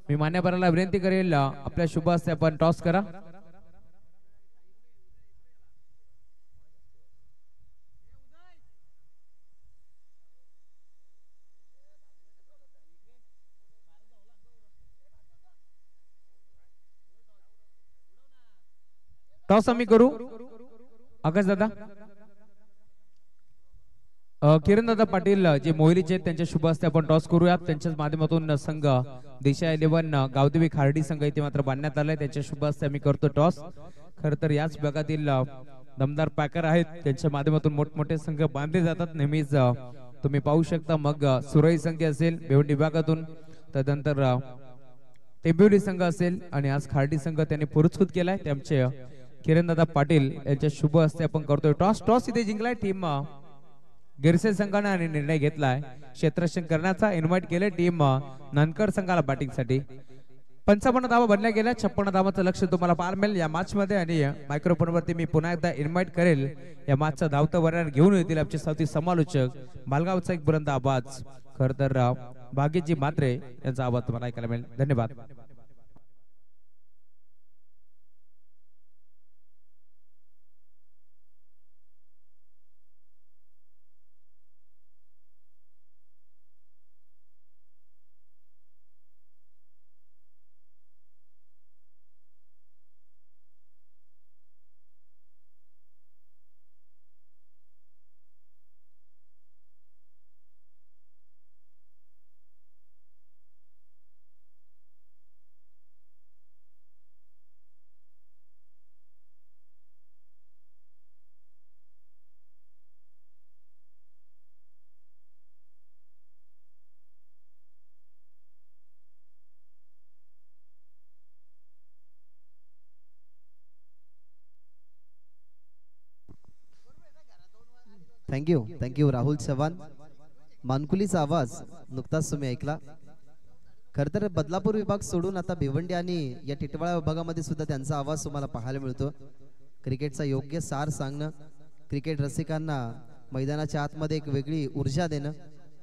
मी मान्यवराला विनंती करेल आपल्या शुभ हस्ते आपण टॉस करा. टॉस आम्ही करू. आकाश दादा, किरण दादा पाटील जे मोहिलीचे त्यांच्या शुभ हस्ते आपण टॉस करूयात. त्यांच्याच माध्यमातून संघ दिशा 11 गावदेवी खार्डी संघ इथे मात्र बांधण्यात आलाय. त्यांच्या शुभ हस्ते आम्ही करतो टॉस. खर तर याच भागातील दमदार पॅकर आहेत, त्यांच्या माध्यमातून मोठमोठे संघ बांधले जातात नेहमीच. तुम्ही पाहू शकता, मग सुरई संघ असेल भिवंडी विभागातून, त्यानंतर टेंबिवली संघ असेल आणि आज खार्डी संघ त्यांनी पुरस्कृत केलाय. त्यांचे किरणदादा पाटील यांच्या शुभ हस्ते आपण करतोय टॉस. टॉस इथे जिंकलाय टीम गिरसे संघाने आणि निर्णय घेतलाय क्षेत्ररक्षण करण्याचा. इन्व्हाइट केले टीम नंदकर संघाला बॅटिंग साठी. 55 धावा बनल्या गेल्या. 56 धावांचं लक्ष तुम्हाला पाहायला मिळेल या मॅच मध्ये. आणि मायक्रोफोन वरती मी पुन्हा एकदा इन्व्हाइट करेल या मॅचचा धावतं वर्णन घेऊन येतील आमचे साथी समालोचक मालगावचा एक बुलंद आवाज, खर तर भाग्यजी म्हात्रे यांचा आवाज तुम्हाला ऐकायला मिळेल. धन्यवाद. थँक्यू राहुल चव्हाण. मानकुलीचा आवाज नुकताच तुम्ही ऐकला. खर तर बदलापूर विभाग सोडून आता भिवंडी आणि या टिटवाळा विभागामध्ये सुद्धा त्यांचा आवाज तुम्हाला पाहायला मिळतो. क्रिकेटचा योग्य सार सांगणं, क्रिकेट रसिकांना मैदानाच्या आतमध्ये एक वेगळी ऊर्जा देणं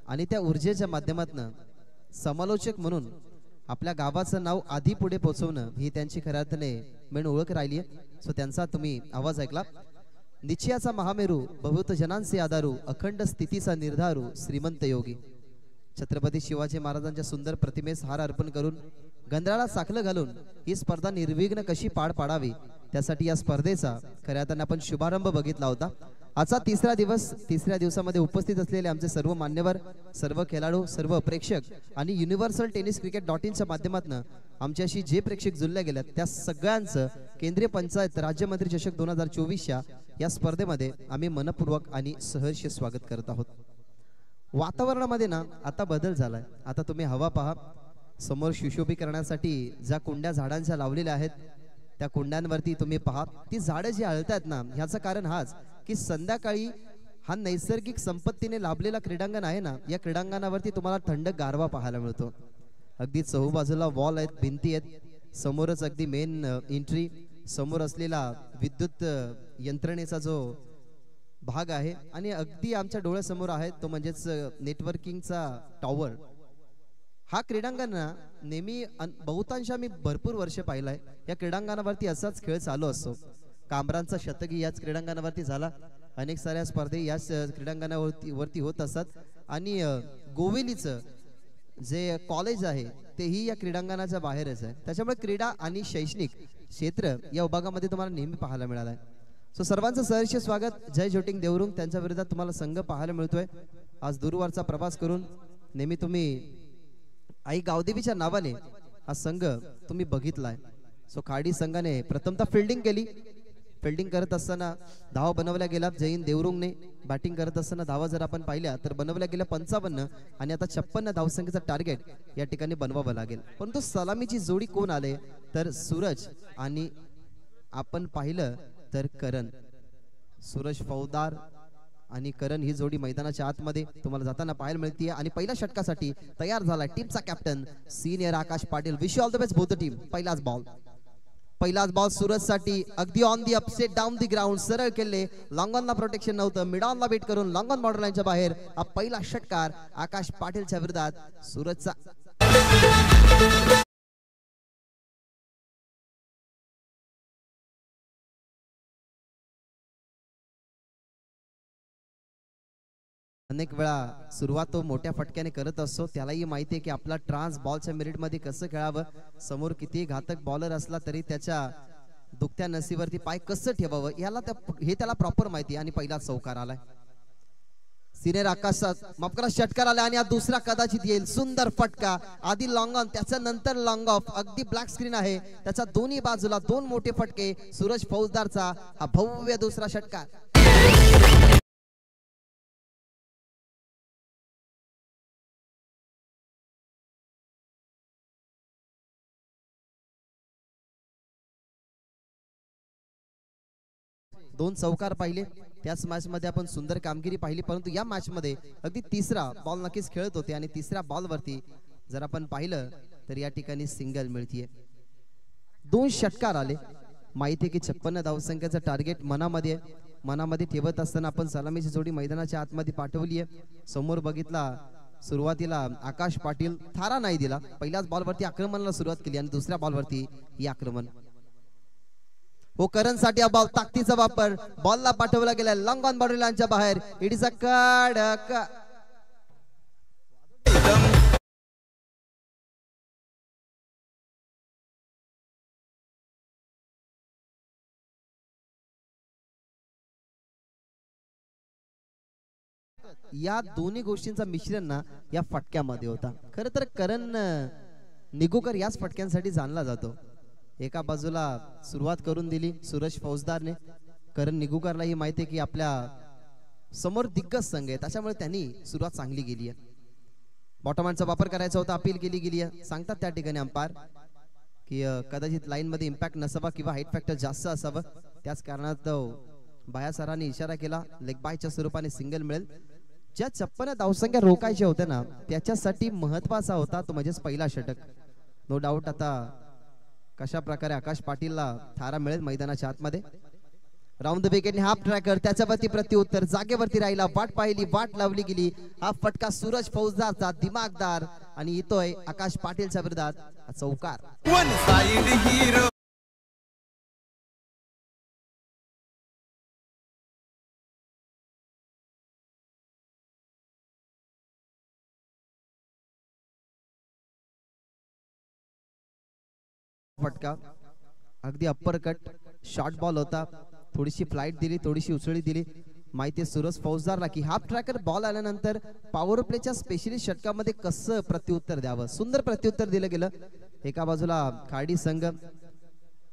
आणि त्या ऊर्जेच्या माध्यमातून समालोचक म्हणून आपल्या गावाचं नाव आधी पुढे पोहोचवणं ही त्यांची खऱ्या अर्थाने मेन ओळख राहिली आहे. सो त्यांचा तुम्ही आवाज ऐकला. निश्चयाचा महामेरू, बहुत जनांचे आधारू, अखंड स्थितीचा निर्धारू, श्रीमंत योगी. छत्रपती शिवाजी महाराजांच्या सुंदर प्रतिमेस हार अर्पण करून गंधराला साखलं घालून ही स्पर्धा निर्विघ्न कशी पार पाडावी त्यासाठी या स्पर्धेचा खऱ्या अर्थाने आपण शुभारंभ बघितला होता. आजचा तिसरा दिवस. तिसऱ्या दिवसामध्ये उपस्थित असलेले आमचे सर्व मान्यवर, सर्व खेळाडू, सर्व प्रेक्षक आणि युनिव्हर्सल टेनिस क्रिकेट.इन च्या माध्यमातून आमच्याशी जे प्रेक्षक जुळले गेलेत त्या सगळ्यांचं केंद्रीय पंचायत राज्यमंत्री चषक 2024 या स्पर्धेमध्ये आम्ही मनपूर्वक आणि सहर्ष स्वागत करत आहोत. वातावरणामध्ये ना आता बदल झालाय. आता तुम्ही हवा पहा. समोर सुशोभीकरणासाठी ज्या कुंड्या झाडांच्या लावलेल्या आहेत त्या कुंड्यांवरती तुम्ही पहा. ती झाडं जी आळतात ना, ह्याचं कारण हाच की संध्याकाळी हा नैसर्गिक संपत्तीने लाभलेला क्रीडांगण आहे ना, या क्रीडांगणावरती तुम्हाला थंड गारवा पाहायला मिळतो. अगदी चहूबाजूला वॉल आहेत, भिंती आहेत. समोरच अगदी मेन एंट्री, समोर असलेला विद्युत यंत्रणेचा जो भाग आहे आणि अगदी आमच्या डोळ्यासमोर आहे तो म्हणजेच नेटवर्किंगचा टॉवर. हा क्रीडांगण नेहमी बहुतांश मी भरपूर वर्ष पाहिलाय. या क्रीडांगणावरती असाच खेळ चालू असतो. कांबरांचा शतकी याच क्रीडांगणावरती झाला. अनेक साऱ्या स्पर्धे याच क्रीडांगणावरती होत असतात आणि गोवेलीचं जे कॉलेज आहे तेही या क्रीडांगणाच्या बाहेरच आहे. त्याच्यामुळे क्रीडा आणि शैक्षणिक क्षेत्र या विभागामध्ये तुम्हाला नेहमी पाहायला मिळालाय. सो सर्वांचं सहर्ष स्वागत. जय जोटिंग देवरुंग त्यांच्या विरोधात तुम्हाला संघ पाहायला मिळतोय. आज दूरवरचा प्रवास करून नेहमी तुम्ही आई गावदेवीच्या नावाने हा संघ तुम्ही बघितलाय. सो खाडी संघाने प्रथमतः फिल्डिंग केली. फिल्डिंग करत असताना धावा बनवल्या गेल्या जैन देवरुंगने. बॅटिंग करत असताना धावा जर आपण पाहिल्या तर बनवल्या गेल्या 55 आणि आता 56 धावसंख्येचा टार्गेट या ठिकाणी बनवावं लागेल. परंतु सलामीची जोडी कोण आले तर सूरज आणि आपण पाहिलं तर करण. सूरज फौजदार आणि करण ही जोडी मैदानाच्या आतमध्ये तुम्हाला जाताना पाहायला मिळते आणि पहिल्या षटकासाठी तयार झालाय टीमचा captain senior Akash Patil. Wish you all the best both the team. पहिलाच बॉल सूरज साठी अगदी on the upset down the ground सरळ केले. लॉंग ऑनला प्रोटेक्शन नव्हतं. मिड ऑनला बीट करून लॉंग ऑन बॉर्डर लाईनच्या बाहेर हा पहिला षटकार आकाश पाटीलच्या विरोधात सूरजचा. अनेक वेळा सुरुवात तो मोठ्या फटक्याने करत असतो. त्यालाही माहिती आहे की आपला ट्रान्स बॉलच्या मिनिट मध्ये कसं खेळावं. समोर किती घातक बॉलर असला तरी त्याच्या दुखत्या नसीवरती पाय कसं ठेवावं हे त्याला प्रॉपर माहिती. आणि पहिला चौकार आलाय. सिनियर आकाशात माफ करा षटकार आला आणि हा दुसरा कदाचित येईल. सुंदर फटका. आधी लॉंग ऑन त्याच्यानंतर लॉंग ऑफ. अगदी ब्लॅक स्क्रीन आहे त्याच्या दोन्ही बाजूला दोन मोठे फटके. सूरज फौजदारचा हा भव्य दुसरा षटकार. दोन चौकार पाहिले त्याच मॅच मध्ये आपण सुंदर कामगिरी पाहिली. परंतु या मॅच मध्ये अगदी तिसरा बॉल नक्कीच खेळत होते आणि तिसऱ्या बॉल वरती जर आपण पाहिलं तर या ठिकाणी सिंगल मिळतीये. दोन षटकार आले. माहिती आहे की 56 धावसंख्येचं टार्गेट मनामध्ये ठेवत असताना आपण सलामीची जोडी मैदानाच्या आतमध्ये पाठवली आहे. समोर बघितला सुरुवातीला आकाश पाटील थारा नाही दिला. पहिल्याच बॉल वरती आक्रमणाला सुरुवात केली आणि दुसऱ्या बॉल वरती ही आक्रमण. हो करण साठी बॉल ताकदीचा वापर. बॉलला पाठवला गेला लॉंग ऑन बॉर्डर लाईनच्या बाहेर. इट इज अ कडक. या दोन्ही गोष्टींचा मिश्रण ना या फटक्यामध्ये होता. खरं तर करण निगुकर याच फटक्यांसाठी जाणला जातो. एका बाजूला सुरुवात करून दिली सूरज फौजदारने. करण निगुकरला ही माहिती आहे की आपल्या समोर दिग्गज संघ आहे त्याच्यामुळे त्यांनी सुरुवात चांगली केली आहे. बॉटमहँडचा वापर करायचा होता. अपील केली गेली आहे. सांगतात त्या ठिकाणी अंपायर की कदाचित लाईन मध्ये इम्पॅक्ट नसावा किंवा हाईट फॅक्टर जास्त असावं. त्याच कारणात बाया सरांनी इशारा केला लेग बायच्या स्वरूपाने सिंगल मिळेल. ज्या 56 धावसंख्या रोखायच्या होत्या ना त्याच्यासाठी महत्वाचा होता तो म्हणजेच पहिला षटक. नो डाऊट आता कशा प्रकारे आकाश पाटीलला थारा मिळेल मैदानाच्या आतमध्ये. राऊंड द विकेटने हाफ ट्रॅकर त्याच्यावरती प्रत्युत्तर जागेवरती राहिला. वाट पाहिली वाट लावली गेली. हा फटका सूरज फौजदारचा दिमागदार आणि येतोय आकाश पाटीलच्या विरोधात चौकार. वन साइड हीरो फटका अगदी अप्पर कट शॉर्ट बॉल होता. थोडीशी फ्लाइट दिली थोडीशी उसळी दिली. माहिती सूरज फौजदारला की हाफ ट्रॅकर बॉल आल्यानंतर पॉवर प्लेच्या स्पेशली षटकामध्ये कसं प्रत्युत्तर द्यावं. सुंदर प्रत्युत्तर दिलं गेलं. एका बाजूला खाडी संघ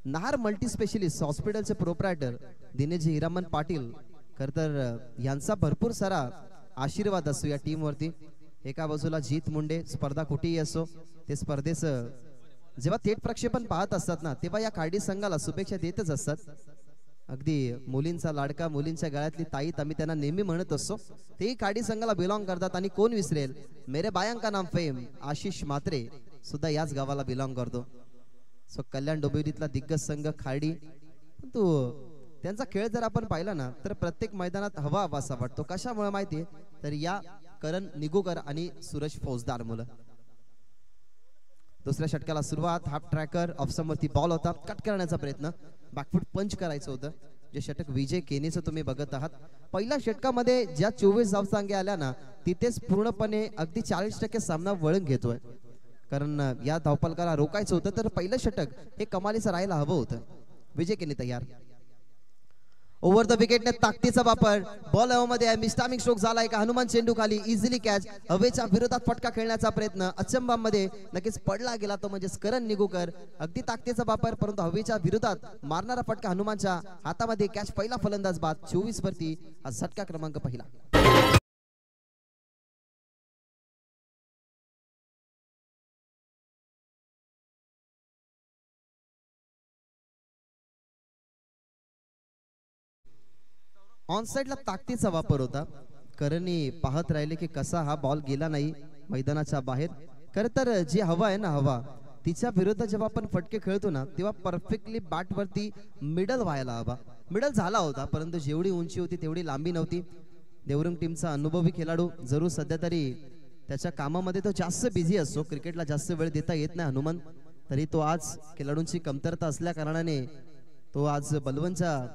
नाहार मल्टी स्पेशलिस्ट हॉस्पिटलचे प्रोप्रायटर दिनेश हिरामन पाटील खर तर यांचा भरपूर सारा आशीर्वाद असतो या टीम वरती. एका बाजूला जीत मुंडे स्पर्धा कुठेही असो ते स्पर्धेचं जेव्हा थेट प्रक्षेपण पाहत असतात ना तेव्हा या खाडी संघाला शुभेच्छा देतच असतात. अगदी मुलींचा लाडका मुलींच्या गळ्यातली ताईत आम्ही त्यांना नेहमी म्हणत असतो. तेही खाडी संघाला बिलॉंग करतात आणि कोण विसरेल मेरे बायांका का नाम फेम आशिष म्हात्रे सुद्धा याच गावाला बिलॉंग करतो. सो कल्याण डोंबिवलीतला दिग्गज संघ खाडी. परंतु त्यांचा खेळ जर आपण पाहिला ना तर प्रत्येक मैदानात हवा हवासा वाटतो. कशामुळे माहितीये तर या करण निगुकर आणि सूरज फौजदार मुलं. दुसऱ्या षटकाला सुरुवात हाफ ट्रॅकर ऑफसमवरती बॉल होता. कट करण्याचा प्रयत्न बॅकफूट पंच करायचं होतं. जे षटक विजय केनेचं तुम्ही बघत आहात. पहिल्या षटकामध्ये ज्या 24 धावसंख्या आल्या ना तिथेच पूर्णपणे अगदी 40% सामना वळण घेतोय. कारण या धावपलकाला रोखायचं होतं तर पहिलं षटक हे कमालीचं राहायला हवं होतं. विजय केने तयार. ओव्हर द विकेटने ताकदीचा वापर. बॉल हवेमध्ये आहे. मिस्टामिंग स्ट्रोक झाला एका हनुमान चेंडू खाली इझिली कॅच. हवेच्या विरोधात फटका खेळण्याचा प्रयत्न अचंबामध्ये नक्कीच पडला गेला तो म्हणजे करण निगुकर. अगदी ताकदीचा वापर परंतु हवेच्या विरोधात मारणारा फटका हनुमानच्या हातामध्ये कॅच. पहिला फलंदाज बाद 24 वरती हा झटका क्रमांक पहिला. ऑन साइडला ताकदीचा वापर होता. करणी पाहत राहिले की कसा हा बॉल गेला नाही मैदानाच्या बाहेर. खर तर जी हवा आहे ना हवा तिच्या विरुद्ध जेव्हा आपण फटके खेळतो ना तेव्हा परफेक्टली बॅट वरती मिडल व्हायला हवा. मिडल झाला होता परंतु जेवढी उंची होती तेवढी लांबी नव्हती. देवरुंग टीमचा अनुभवी खेळाडू जरूर सध्या तरी त्याच्या कामामध्ये तो जास्त बिझी असतो. क्रिकेटला जास्त वेळ देता येत नाही हनुमान. तरी तो आज खेळाडूंची कमतरता असल्या कारणाने तो आज बलवनच्या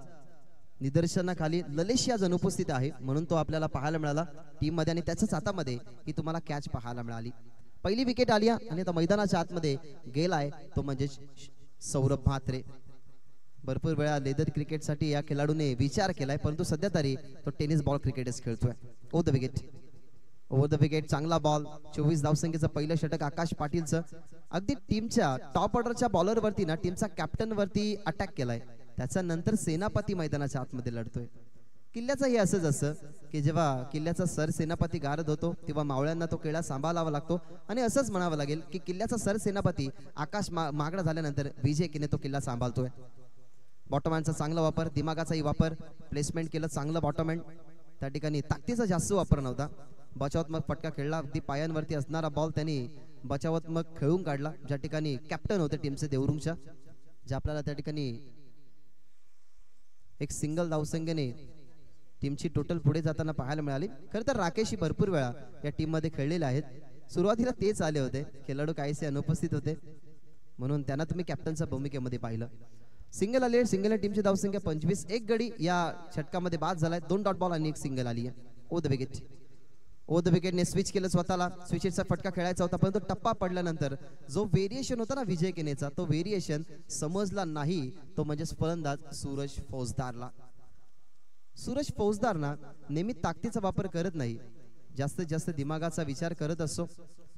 निदर्शनाखाली ललेशी आज अनुपस्थित आहे म्हणून तो आपल्याला पाहायला मिळाला टीम मध्ये आणि त्याच्याच हातामध्ये ही तुम्हाला कॅच पाहायला मिळाली. पहिली विकेट आली आणि आता मैदानाच्या आतमध्ये गेलाय तो म्हणजे सौरभ म्हात्रे. भरपूर वेळा लेदर क्रिकेटसाठी या खेळाडूने विचार केलाय परंतु सध्या तरी तो टेनिस बॉल क्रिकेटच खेळतोय. Over the wicket. Over the wicket चांगला बॉल. 24 धावसंख्येचं पहिलं षटक आकाश पाटीलचं. अगदी टीमच्या टॉप ऑर्डरच्या बॉलर वरती ना टीमचा कॅप्टन वरती अटॅक केलाय. त्याच्या नंतर सेनापती मैदानाच्या आतमध्ये लढतोय. किल्ल्याचं हे असंच असं की जेव्हा किल्ल्याचा सर सेनापती गारद होतो तेव्हा मावळ्यांना तो किल्ला सांभाळावा लागतो आणि असंच म्हणावं लागेल की किल्ल्याचा सर सेनापती आकाश मागणा झाल्यानंतर विजय केने तो किल्ला सांभाळतोय. बॉटमहॅनचा चांगला वापर दिमागाचाही वापर. प्लेसमेंट केलं चांगलं बॉटमहॅन. त्या ठिकाणी ताकदीचा जास्त वापर नव्हता. बचावात्मक फटका खेळला. अगदी पायांवरती असणारा बॉल त्यांनी बचावात्मक खेळून काढला. ज्या ठिकाणी कॅप्टन होते टीमचे देवरुंगच्या जे आपल्याला त्या ठिकाणी एक सिंगल धावसंख्येने टीमची टोटल पुढे जाताना पाहायला मिळाली. खरं तर राकेशही भरपूर वेळा या टीम मध्ये खेळलेले आहेत. सुरुवातीला तेच आले होते खेळाडू काहीसे अनुपस्थित होते म्हणून त्यांना तुम्ही कॅप्टनच्या भूमिकेमध्ये पाहिलं. सिंगल आले. सिंगल टीमची धावसंख्या 25. एक गडी या षटकामध्ये बाद झालाय. 2 डॉट बॉल आणि एक सिंगल आली आहे. Over the wicket. Over the विकेटने स्विच केलं स्वतःला. स्विचचा फटका खेळायचा होता परंतु टप्पा पडल्यानंतर जो व्हेरिएशन होता ना विजय केनेचा तो व्हेरिएशन समजला नाही तो म्हणजे फलंदाज सूरज फौजदारला. सूरज फौजदार ना नेहमी ताकदीचा वापर करत नाही. जास्तीत जास्त दिमागाचा विचार करत असतो.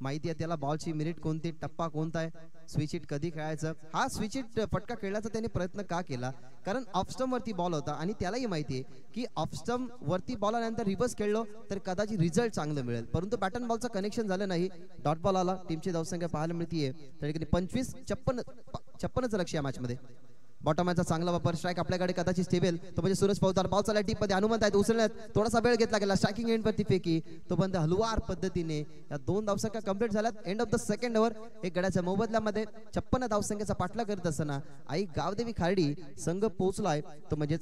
माहिती आहे त्याला बॉलची मिनिट कोणती टप्पा कोणता आहे स्विच हिट कधी खेळायचं. हा स्विच हिट फटका खेळण्याचा त्याने प्रयत्न का केला कारण ऑफ स्टंप वरती बॉल होता आणि त्यालाही माहिती आहे की ऑफ स्टंप वरती बॉल आल्यानंतर रिव्हर्स खेळलो तर कदाचित रिझल्ट चांगलं मिळेल परंतु बॅटन बॉलचं कनेक्शन झालं नाही. डॉट बॉल आला. टीमची धावसंख्या पाहायला मिळतीये त्या ठिकाणी 25. 56चं लक्ष या मॅच मध्ये. बॉटमचा चांगला वापर, स्ट्राईक आपल्याकडे कदाचित ठेवेल तो म्हणजे सूरज पवतार. बॉल चालला डीप मध्ये, हनुमंत आहेत उचलण्यात थोडासा वेळ घेतला गेला. स्ट्रायकिंग एंड वरती फेकी, तो बंद हलवार पद्धतीने या 2 धावसंख्या कंप्लीट झाल्यात. End of the second over. एक गड्याच्या मोबदल्यामध्ये 56 धावसंख्येचा पाठला करत असताना आई गावदेवी खार्डी संघ पोहोचलाय तो म्हणजे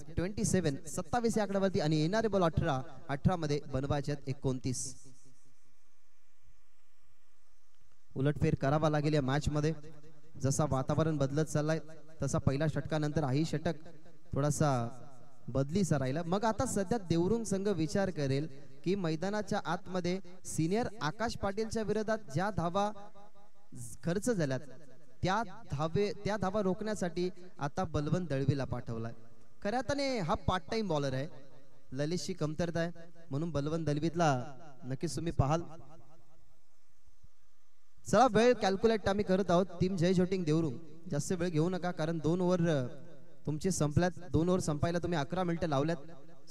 27 या आकड्यावरती आणि येणारे बॉल 18 मध्ये बनवायचे 29. उलटफेर करावा लागेल या मॅच मध्ये. जसा वातावरण बदलत चाललाय तसा पहिल्या षटकानंतर हाही षटक थोडासा बदलीचा राहिला. मग आता सध्या देवरुंग संघ विचार करेल की मैदानाच्या आतमध्ये सिनियर आकाश पाटीलच्या विरोधात ज्या धावा खर्च झाल्यात त्या धावा रोखण्यासाठी आता बलवंत दळवीला पाठवलाय. खऱ्या अर्थाने हा पार्ट टाइम बॉलर आहे, ललितची कमतरता आहे म्हणून बलवंत दळवीला नक्कीच तुम्ही पाहाल. चला वेळ कॅल्क्युलेट आम्ही करत आहोत. टीम जय जोटिंग देवरुंग जास्त वेळ घेऊ नका कारण 2 ओव्हर तुमचे संपल्यात. 2 ओव्हर संपायला तुम्ही 11 मिनिटं लावल्यात.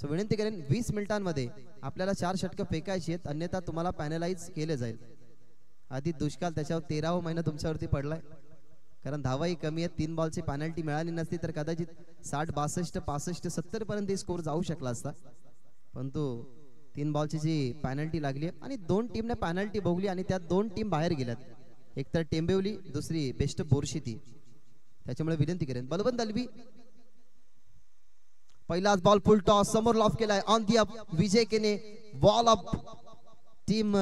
सो विनंती करेन 20 मिनिटांमध्ये आपल्याला 4 षटकं फेकायची आहेत, अन्यथा तुम्हाला पॅनलाइज केले जाईल. आधी दुष्काळ त्याच्यावर 13वा महिना तुमच्यावरती पडलाय कारण धावाही कमी आहेत. 3 बॉलची पॅनल्टी मिळाली नसती तर कदाचित 60 62 65 70 पर्यंत स्कोर जाऊ शकला असता. परंतु 3 बॉलची जी पॅनल्टी लागली आणि 2 टीमने पॅनल्टी भोगली आणि त्या 2 टीम बाहेर गेल्यात. एक तर टेंबिवली, दुसरी बेस्ट बोरशिती. त्याच्यामुळे विनंती करेन बलवंत दळवी. पहिलाच बॉल फुल टॉस समोर लॉफ केलाय ऑन दी अप. विजय केने बॉल अप. टीम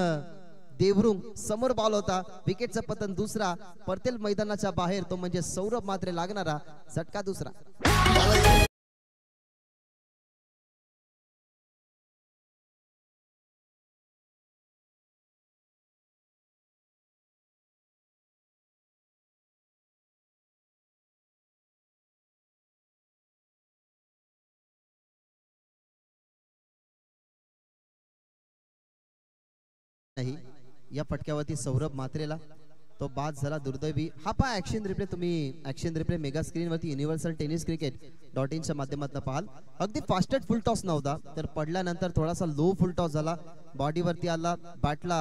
देवरुंग समोर बॉल होता. विकेटचं पतन दुसरा. परतेल मैदानाच्या बाहेर तो म्हणजे सौरभ मात्रे लागणारा झटका दुसरा. या फटक्यावरती सौरभ मात्रेला तो बाद झाला दुर्दैवी. हा पहा ऍक्शन रिप्ले. तुम्ही ऍक्शन रिप्ले मेगा स्क्रीन वरती युनिव्हर्सल टेनिस क्रिकेट.in च्या माध्यमातून पाहाल. अगदी फास्टेड फुल टॉस नव्हता तर पडल्यानंतर थोडासा लो फुल टॉस झाला. बॉडीवरती आला, बॅटला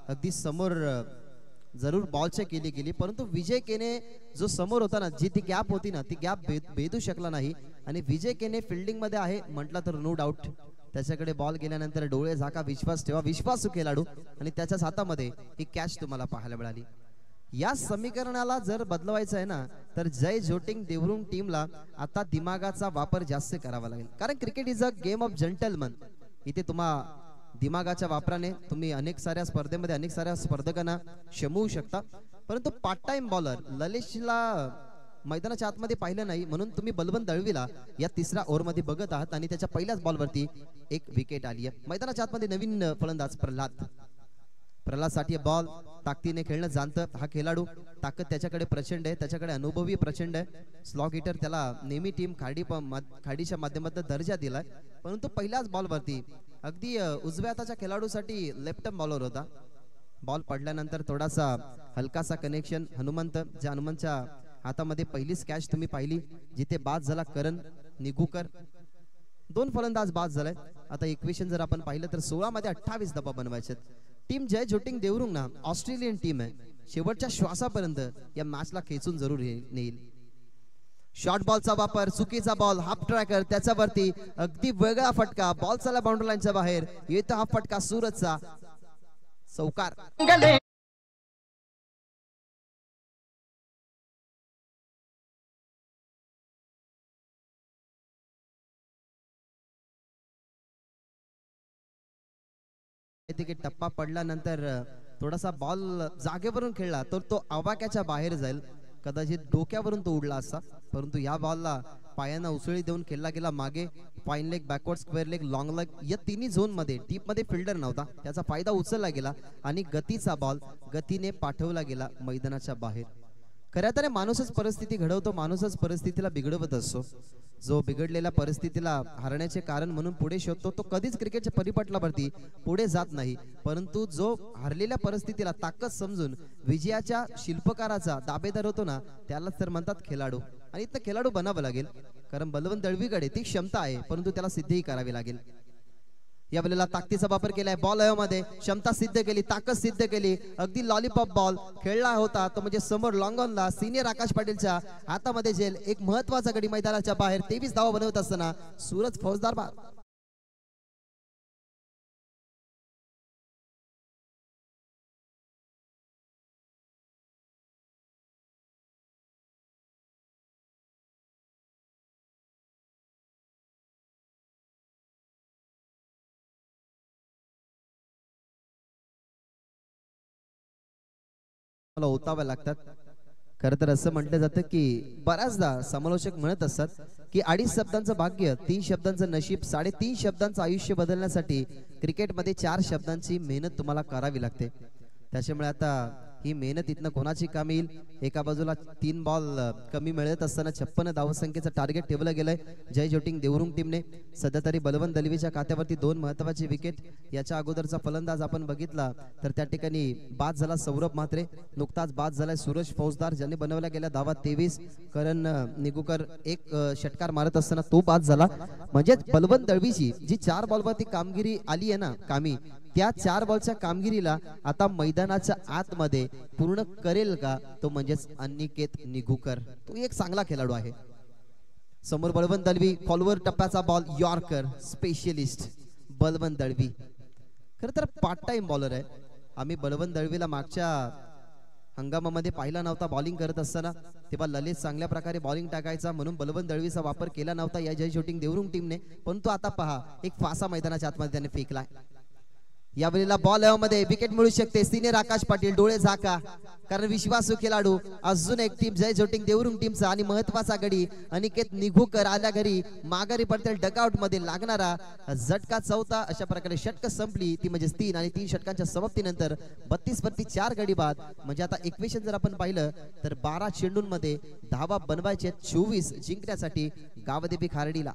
अगदी समोर जरूर बॉल चेक केली गेली परंतु विजय केने जो समोर होता ना, जी ती गॅप होती ना, ती गॅप भेदू शकला नाही. आणि विजय केने फिल्डिंग मध्ये आहे म्हटलं तर नो डाऊट. त्याच्याकडे बॉल गेल्यानंतर डोळे झाका, विश्वास ठेवा, विश्वासू खेळाडू आणि त्याच्याच हातामध्ये ही कॅच तुम्हाला पाहायला मिळाली. या समीकरणाला जर बदलवायचं आहे ना तर जय जोटिंग देवरुंग टीमला आता दिमागाचा वापर जास्त करावा लागेल कारण cricket is a game of gentleman. इथे तुम्हा दिमागाच्या वापराने तुम्ही अनेक साऱ्या स्पर्धेमध्ये अनेक साऱ्या स्पर्धकांना शमवू शकता. परंतु पार्ट टाइम बॉलर ललितला मैदानाच्या आतमध्ये पाहिलं नाही म्हणून तुम्ही बलवंत दळवीला या 3ऱ्या ओव्हरमध्ये बघत आहात आणि त्याच्या पहिल्याच बॉलवरती एक विकेट आली आहे. मैदानाच्या आतमध्ये नवीन फलंदाज प्रल्हादसाठी बॉल ताकदीने खेळणं जाणतं हा खेळाडू. ताकद त्याच्याकडे प्रचंड आहे, त्याच्याकडे अनुभवी प्रचंड आहे. स्लॉग हिटर त्याला नेहमी टीम खाडीच्या माध्यमातून दर्जा दिलाय. परंतु पहिल्याच बॉलवरती अगदी उजव्या हाताच्या खेळाडूसाठी लेफ्ट आर्म बॉलर होता. बॉल पडल्यानंतर थोडासा हलकासा कनेक्शन हनुमंत, ज्या हनुमंतच्या हातामध्ये पहिलीच कॅच तुम्ही पाहिली जिथे बाद झाला करण निगुकर. 2 फलंदाज बाद झालाय. आता इक्वेशन जर आपण पाहिलं तर 16 मध्ये 28 धावा बनवायचे. टीम जय जोटिंग देवरुंग ना ऑस्ट्रेलियन टीम आहे, शेवटच्या श्वासापर्यंत या मॅचला खेचून जरूर नेईल. शॉर्ट बॉलचा वापर, चुकीचा बॉल, हाफ ट्रॅकर, त्याच्यावरती अगदी वेगळा फटका, बॉल चाला बाउंड्री लाईनच्या बाहेर येतो हा फटका सूरजचा. चौकार. टप्पा पडल्यानंतर थोडासा बॉल जागेवरून खेळला तर तो आवाक्याच्या बाहेर जाईल. कदाचित डोक्यावरून तो उडला असता परंतु या बॉलला पायांना उसळी देऊन खेळला गेला मागे. Fine leg, backward square leg, long leg या तिन्ही झोन मध्ये टीप मध्ये फिल्डर नव्हता. त्याचा फायदा उचलला गेला आणि गतीचा बॉल गतीने पाठवला गेला मैदानाच्या बाहेर. खऱ्या तर माणूसच परिस्थिती घडवतो, माणूसच परिस्थितीला बिघडवत असतो. जो बिघडलेल्या परिस्थितीला हारण्याचे कारण म्हणून पुढे शोधतो तो कधीच क्रिकेटच्या परिपटलावरती पुढे जात नाही. परंतु जो हारलेल्या परिस्थितीला ताकद समजून विजयाच्या शिल्पकाराचा दावेदार होतो ना त्यालाच तर म्हणतात खेळाडू. आणि इथं खेळाडू बनावं लागेल कारण बलवंत दळवीकडे ती क्षमता आहे परंतु त्याला सिद्धही करावी लागेल. या वेळेला ताकदीचा वापर केलाय बॉल मध्ये क्षमता सिद्ध केली ताकद सिद्ध केली अगदी लॉलीपॉप बॉल खेळला होता तो म्हणजे समोर लॉंग ऑनला सिनियर आकाश पाटीलच्या हातामध्ये जेल एक महत्वाचा गडी मैदानाच्या बाहेर 23 धावा बनवत असताना सूरज फौजदार बाद मला ओतावे लागतात खरं तर असं म्हटलं जातं की बऱ्याचदा समालोचक म्हणत असतात की 2.5 शब्दांचं भाग्य 3 शब्दांचं नशीब 3.5 शब्दांचं आयुष्य बदलण्यासाठी क्रिकेटमध्ये 4 शब्दांची मेहनत तुम्हाला करावी लागते त्याच्यामुळे आता ही मेहनत इथनं कोणाची कामी येईल एका बाजूला 3 बॉल कमी मिळत असताना 56 धावसंख्येचं टार्गेट ठेवलं गेलंय जय जोटिंग देवरुंग टीमने सध्या तरी बलवंत दलवीच्या खात्यावरती 2 महत्वाची विकेट याच्या अगोदरचा फलंदाज आपण बघितला तर त्या ठिकाणी बाद झाला सौरभ म्हात्रे नुकताच बाद झालाय सूरज फौजदार ज्यांनी बनवल्या गेल्या धावा 23 करण निगुकर एक षटकार मारत असताना तो बाद झाला म्हणजे बलवंत दळवीची जी 4 बॉलवरती कामगिरी आली आहे ना कामी त्या 4 बॉलच्या कामगिरीला आता मैदानाच्या आतमध्ये पूर्ण करेल का तो म्हणजेच अनिकेत निगुकर तो एक चांगला खेळाडू आहे समोर बलवंत दळवी फॉलोअर टप्प्याचा ball yorker specialist Balwant Dalvi खरं तर पार्ट टाइम बॉलर आहे आम्ही बलवंत दळवीला मागच्या हंगामामध्ये पाहिला नव्हता बॉलिंग करत असताना तेव्हा ललित चांगल्या प्रकारे बॉलिंग टाकायचा म्हणून बलवंत दळवीचा वापर केला नव्हता या जय शूटिंग देवरुंग टीमने परंतु आता पहा एक फासा मैदानाच्या आतमध्ये त्याने फेकलाय या वेळेला बॉल मध्ये विकेट मिळू शकते सिनियर आकाश पाटील डोळे झाका कारण विश्वासू खेळाडू अजून एक टीम जय जोटिंग देवरुंग टीमचा आणि महत्वाचा गडी अनिकेत निगुकर आल्या घरी माघारी पडतील डगआउट मध्ये लागणारा झटका चौथा अशा प्रकारे षटक संपली ती म्हणजे 3 आणि 3 षटकांच्या समाप्तीनंतर 32 वरती 4 गडी बाद म्हणजे आता इक्वेशन जर आपण पाहिलं तर 12 चेंडूंमध्ये धावा बनवायचे 24 जिंकण्यासाठी गावदेवी खार्डीला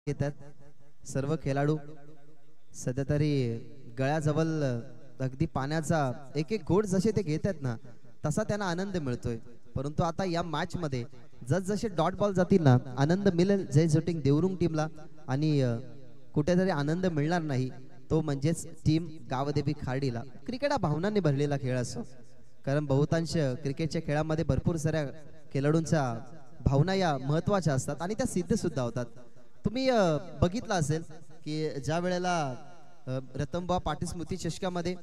येतात सर्व खेळाडू सध्या तरी गळ्याजवळ अगदी पाण्याचा एक एक घोट जसे ते घेतात ना तसा त्यांना आनंद मिळतोय परंतु आता या मॅच मध्ये जसे डॉट बॉल जातील ना आनंद मिळेल जय जोटिंग देवरुंग टीमला आणि कुठेतरी आनंद मिळणार नाही तो म्हणजेच टीम गावदेवी खार्डीला क्रिकेट हा भावनांनी भरलेला खेळ असतो कारण बहुतांश क्रिकेटच्या खेळामध्ये भरपूर साऱ्या खेळाडूंच्या भावना या महत्वाच्या असतात आणि त्या सिद्ध सुद्धा होतात तुम्ही बघितलं असेल की ज्या वेळेला रतनबा पाटील स्मृती चषकामध्ये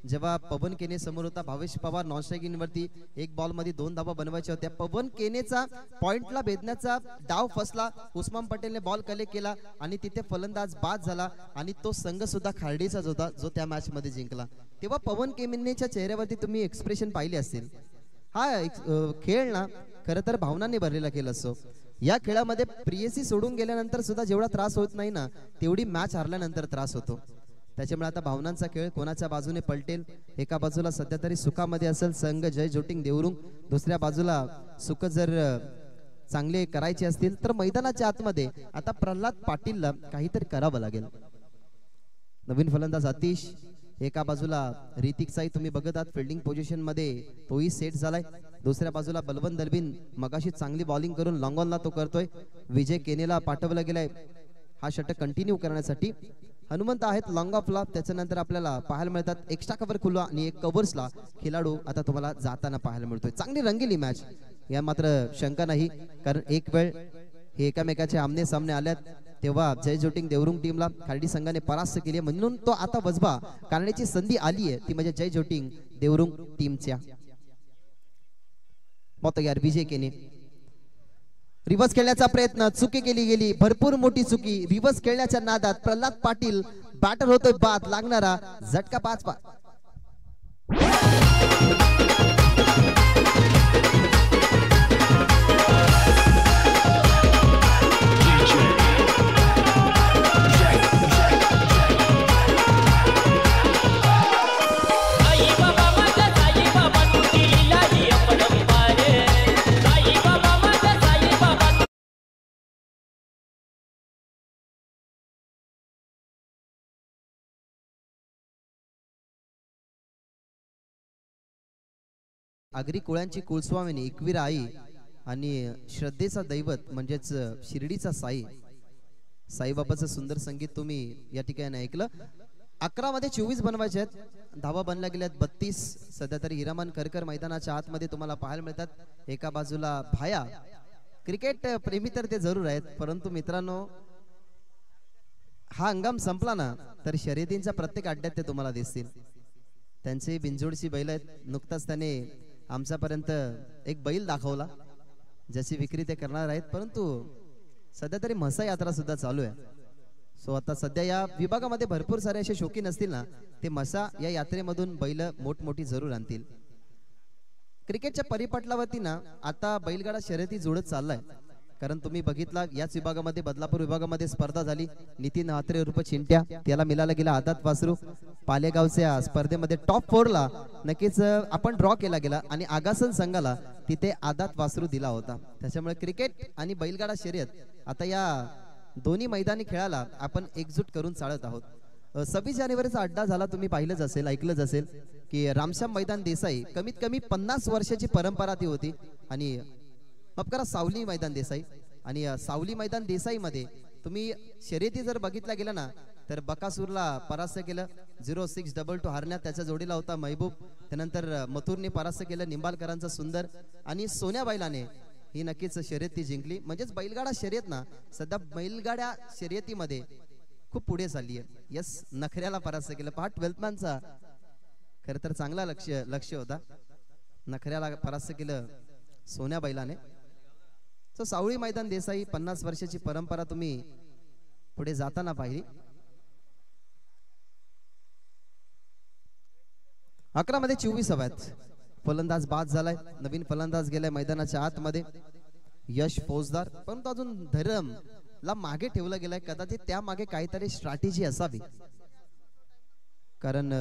जेव्हा पवन केने समोर होता भावेश पवार नॉन स्ट्रायकिंग वरती एक बॉल मध्ये 2 धावा बनवायच्या होत्या पवन केनेचा पॉइंटला भेदण्याचा डाव फसला उस्मान पटेलने बॉल कलेक्ट केला आणि तिथे फलंदाज बाद झाला आणि तो संघ सुद्धा खार्डीचाच होता जो त्या मॅच मध्ये जिंकला तेव्हा पवन केनेच्या चेहऱ्यावरती तुम्ही एक्सप्रेशन पाहिले असतील हा खेळ ना खरं तर भावनांनी भरलेला खेळ असतो या खेळामध्ये प्रियसी सोडून गेल्यानंतर सुद्धा जेवढा त्रास होत नाही ना तेवढी मॅच हारल्यानंतर त्रास होतो त्याच्यामुळे आता भावनांचा खेळ कोणाच्या बाजूने पलटेल एका बाजूला सध्या तरी सुखामध्ये असेल संघ जय जोटिंग देवरुंग दुसऱ्या बाजूला सुख जर चांगले करायचे असतील तर मैदानाच्या आतमध्ये आता प्रल्हाद पाटीलला काहीतरी करावं लागेल नवीन फलंदाज आतिश एका बाजूला ऋतिक साई तुम्ही बघत आहात फिल्डिंग पोझिशन मध्ये तोही सेट झालाय दुसऱ्या बाजूला बलवंत दलबीन मगाशी चांगली बॉलिंग करून लॉंग ऑनला तो करतोय विजय केनेला पाठवलं गेलाय हा षटक कंटिन्यू करण्यासाठी हनुमंत आहेत लॉंग ऑफला त्याच्यानंतर आपल्याला पाहायला मिळतात एक्स्ट्रा कव्हर खुला आणि एक कव्हर्सला खेळाडू आता तुम्हाला जाताना पाहायला मिळतोय चांगली रंगीली मॅच या मात्र शंका नाही कारण एक वेळ हे एकामेकाचे आमने सामने आल्यात तेव्हा जय जोटिंग देवरुंग टीमला खार्डी संघाने परास्त केली म्हणून तो आता वजबा करण्याची संधी आली आहे ती म्हणजे जय जोटिंग देवरुंग टीमच्या मत यार विजय केने रिव्हर्स खेळण्याचा प्रयत्न चुकी केली गेली भरपूर मोठी चुकी रिव्हर्स खेळण्याच्या नादात प्रल्हाद पाटील बॅटर होतोय बाद लागणारा झटका 5 DJ आगरी कोळ्यांची कुलस्वामिनी एकवीरा आई आणि श्रद्धेचा दैवत म्हणजेच शिर्डीचा साई साईबाबाचं सुंदर संगीत तुम्ही या ठिकाणी ऐकलं. 11 मध्ये 24 बनवायचे आहेत. धावा बनल्या गेल्यात 32. सध्या तरी हिरामन करकर मैदानाच्या आतमध्ये तुम्हाला पाहायला मिळतात. एका बाजूला भाया. क्रिकेट प्रेमी तर ते जरूर आहेत, परंतु मित्रांनो हा हंगाम संपला ना तर शर्यतींच्या प्रत्येक अड्ड्यात ते तुम्हाला दिसतील. त्यांचे बिनजोडची बैल आहेत. नुकताच त्याने आमच्यापर्यंत एक बैल दाखवला ज्याची विक्री ते करणार आहेत, परंतु सध्या तरी म्हसा यात्रा सुद्धा चालू आहे. सो आता सध्या या विभागामध्ये भरपूर सारे असे शौकीन असतील ना, ते म्हसा या यात्रेमधून बैल मोठमोठी जरूर आणतील. क्रिकेटच्या परिपटलावरती ना आता बैलगाडा शर्यती जोडत चाललाय. कारण तुम्ही बघितला याच विभागामध्ये बदलापूर विभागामध्ये स्पर्धा झाली. नितीन हात्रे उर्फ चिंट्या त्याला मिळाला गेला आदात वासरू. पालेगावच्या स्पर्धेमध्ये टॉप 4 ला नक्कीच आपण ड्रॉ केला गेला आणि आगासन संघाला तिथे आदात वासरू दिला होता. त्याच्यामुळे क्रिकेट आणि बैलगाडा शर्यत आता या दोन्ही मैदानी खेळाला आपण एकजूट करून चालत आहोत. 26 जानेवारीचा अड्डा झाला. तुम्ही पाहिलंच असेल, ऐकलंच असेल की रामश्याम मैदान देसाई कमीत कमी 50 वर्षाची परंपरा ती होती. आणि मपकरा सावली मैदान देसाई आणि सावली मैदान देसाई मध्ये तुम्ही शर्यती जर बघितल्या गेला ना तर बकासूरला परास्त केलं. 0622 हारण्यात त्याच्या जोडीला होता महबूब. त्यानंतर मथुरने परास्त केलं निंबालकरांचा सुंदर आणि सोन्या बैलाने ही नक्कीच शर्यती जिंकली. म्हणजेच बैलगाडा शर्यत ना सध्या बैलगाड्या शर्यतीमध्ये खूप पुढे चालली आहे. यस, नखऱ्याला परास्त केलं. पहा 12th मॅनचा खरं तर चांगला लक्ष होता. नखऱ्याला परास्त केलं सोन्या बैलाने. सो सावळी मैदान देसाई 50 वर्षाची परंपरा तुम्ही पुढे जाताना पाहिली. 11 मध्ये 24 हव्यात. फलंदाज बाद झालाय. नवीन फलंदाज गेलाय मैदानाच्या आतमध्ये यश फौजदार. परंतु अजून धरम ला मागे ठेवला गेलाय. कदाचित त्या मागे काहीतरी स्ट्रॅटेजी असावी. कारण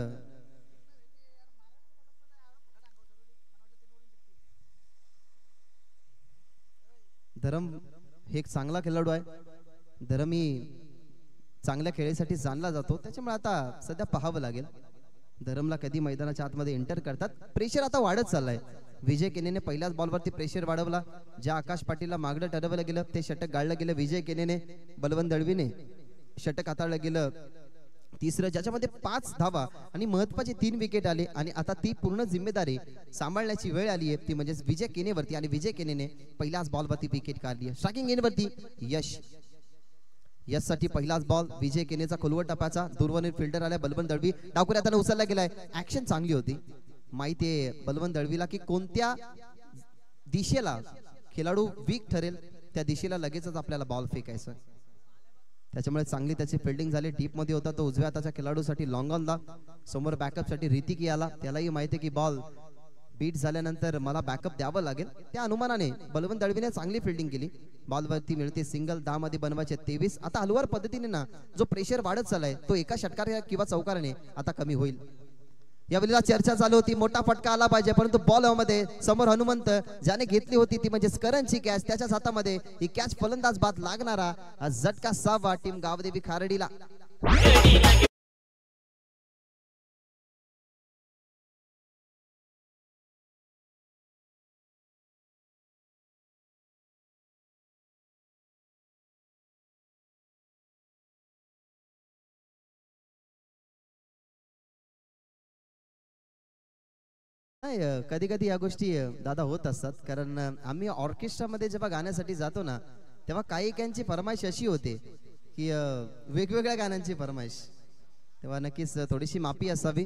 धरम हे एक चांगला खेळाडू आहे. धरम ही चांगल्या खेळीसाठी जाणला जातो. त्याच्यामुळे आता सध्या पाहावं लागेल धरमला कधी मैदानाच्या आतमध्ये एंटर करतात. प्रेशर आता वाढत चाललाय. विजय केनेने पहिल्याच बॉलवरती प्रेशर वाढवला. ज्या आकाश पाटीलला मागणं ठरवलं गेलं ते षटक गाळलं गेलं विजय केनेने. बलवंत दळवीने षटक हाताळलं गेलं तिसरं, ज्याच्यामध्ये 5 धावा आणि महत्वाची 3 विकेट आले. आणि आता ती पूर्ण जिम्मेदारी सांभाळण्याची वेळ आली आहे ती म्हणजेच विजय केनेवरती. आणि विजय केनेने पहिल्याच बॉलवरती विकेट काढली आहे. स्ट्रायकिंग एंडवरती यश साठी पहिलाच बॉल विजय केनेचा खोलवर टप्प्याचा. दूरवरील फिल्डर आलाय बलवंत दळवी. डावखुऱ्यात त्याने उचलला गेलाय. ऍक्शन चांगली होती. माहिती आहे बलवंत दळवीला की कोणत्या दिशेला खेळाडू वीक ठरेल त्या दिशेला लगेचच आपल्याला बॉल फेकायचा. त्याच्यामुळे चांगली त्याची फिल्डिंग झाली. डीप मध्ये होता तो उजव्या हाताच्या खेळाडूसाठी लॉंग ऑनला. समोर बॅकअप साठी ऋतिकी आला. त्यालाही माहिती आहे की बॉल बीट झाल्यानंतर मला बॅकअप द्यावं लागेल. त्या अनुमानाने बलवंत दळवीने चांगली फिल्डिंग केली. बॉलवरती मिळते सिंगल. 10 मध्ये बनवायचे 23. आता हलवार पद्धतीने ना जो प्रेशर वाढत चाललाय तो एका षटकार किंवा चौकाराने आता कमी होईल. यावेळेला चर्चा चालू होती मोठा फटका आला पाहिजे, परंतु बॉल मध्ये समोर हनुमंत ज्याने घेतली होती ती म्हणजे करंची कॅच. त्याच्याच हातामध्ये ही कॅच फलंदाज बाद लागणारा झटका 6वा टीम गावदेवी खारडीला. कधी कधी या गोष्टी दादा होत असतात. कारण आम्ही ऑर्केस्ट्रामध्ये जेव्हा गाण्यासाठी जातो ना तेव्हा काही काहींची फरमाईश अशी होते की वेगवेगळ्या गाण्यांची फरमाईश. तेव्हा नक्कीच थोडीशी माफी असावी.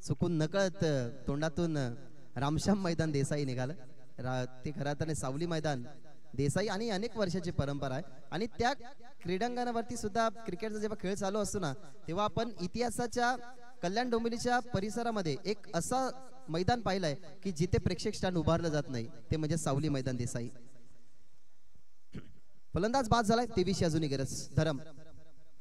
चुकून नकळत तोंडातून रामश्याम मैदान देसाई निघालं. ते खरं अर्थाने सावली मैदान देसाई आणि अनेक वर्षाची परंपरा आहे. आणि त्या क्रीडांगणावरती सुद्धा क्रिकेटचा जेव्हा खेळ चालू असतो ना तेव्हा आपण इतिहासाच्या कल्याण डोंबिवलीच्या परिसरामध्ये एक असा मैदान पाहिलंय की जिथे प्रेक्षक स्टँड उभारलं जात नाही, ते म्हणजे सावली मैदान देसाई. फलंदाज बाद झालाय. 23 अजूनही गरज.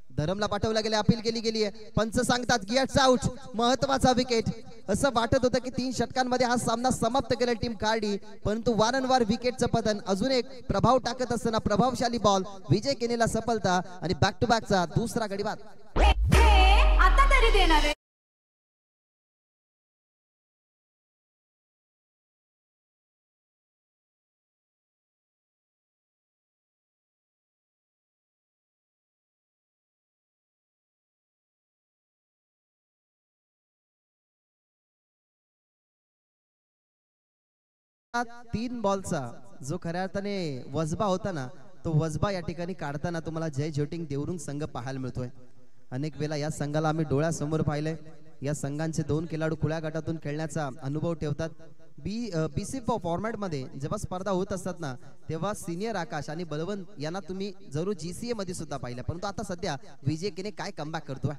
धरमला पाठवला गेला. अपील केली गेली आहे. पंच सांगतात गेट्स आउट. महत्वाचा विकेट. असं वाटत होतं की 3 षटकांमध्ये हा सामना समाप्त करेल टीम खारडी, परंतु वारंवार विकेटचं पतन. अजून एक प्रभाव टाकत असताना प्रभावशाली बॉल विजय केनेला सफलता आणि बॅक टू बॅकचा दुसरा गडी बाद. आता तरी देणार 3 बॉलचा जो खऱ्या अर्थाने वजबा होता ना, तो वजबा या ठिकाणी काढताना तुम्हाला जय ज्योतिंग देवरुंग संघ पाहायला मिळतोय. अनेक वेळा या संघाला आम्ही डोळ्यासमोर पाहिलंय. या संघांचे 2 खेळाडू खुल्या गटातून खेळण्याचा अनुभव ठेवतात. बीसी फॉर्मॅट मध्ये जेव्हा स्पर्धा होत असतात ना, तेव्हा सिनियर आकाश आणि बलवंत यांना तुम्ही जरूर GCA मध्ये सुद्धा पाहिलं. परंतु आता सध्या विजय केने काय कमबॅक करतोय.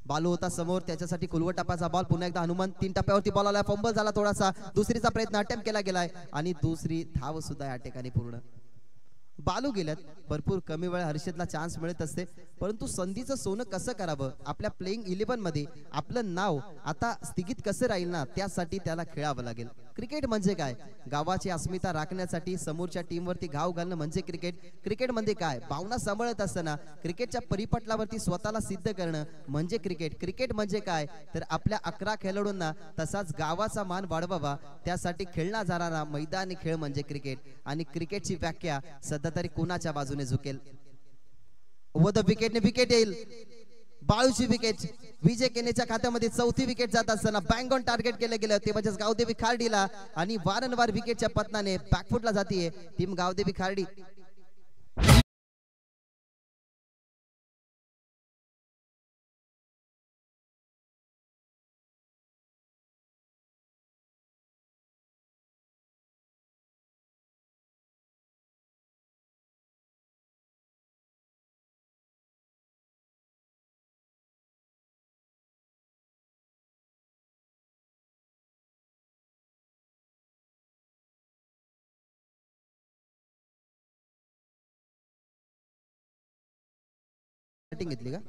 बालू होता समोर, त्याच्यासाठी कुलवट टापाचा बॉल. पुन्हा एकदा हनुमान 3 टप्प्यावरती बॉल आला, फंबल झाला थोडासा. दुसरीचा प्रयत्न अटेम्प्ट केला गेलाय आणि दुसरी धाव सुद्धा या ठिकाणी पूर्ण. बालू गेल्यात, भरपूर कमी वेळ हर्षदला चान्स मिळत असते, परंतु संधीचं सोनं कसं करावं, आपल्या प्लेइंग 11 मध्ये आपलं नाव आता स्थगित कसं राहील ना, त्यासाठी त्याला खेळावं लागेल. क्रिकेट म्हणजे काय, गावाची अस्मिता राखण्यासाठी समोरच्या टीमवरती घाव घालणं म्हणजे क्रिकेट. क्रिकेट म्हणजे काय, भावना सांभाळत असताना क्रिकेटच्या परिपटलावरती स्वतःला सिद्ध करणं म्हणजे क्रिकेट. क्रिकेट म्हणजे काय तर आपल्या 11 खेळाडूंना तसाच गावाचा मान वाढवावा, त्यासाठी खेळला जाणारा मैदानी खेळ म्हणजे क्रिकेट. आणि क्रिकेटची व्याख्या सध्या तरी कोणाच्या बाजूने झुकेल. व द विकेटने विकेट येईल, बाळूची विकेट. विजय केनेच्या खात्यामध्ये 4थी विकेट जात असताना बँग ऑन टार्गेट केले गेले होते म्हणजे गावदेवी खार्डीला, आणि वारंवार विकेटच्या पतनाने बॅकफुटला जातीये टीम गावदेवी खार्डी. घेतली का,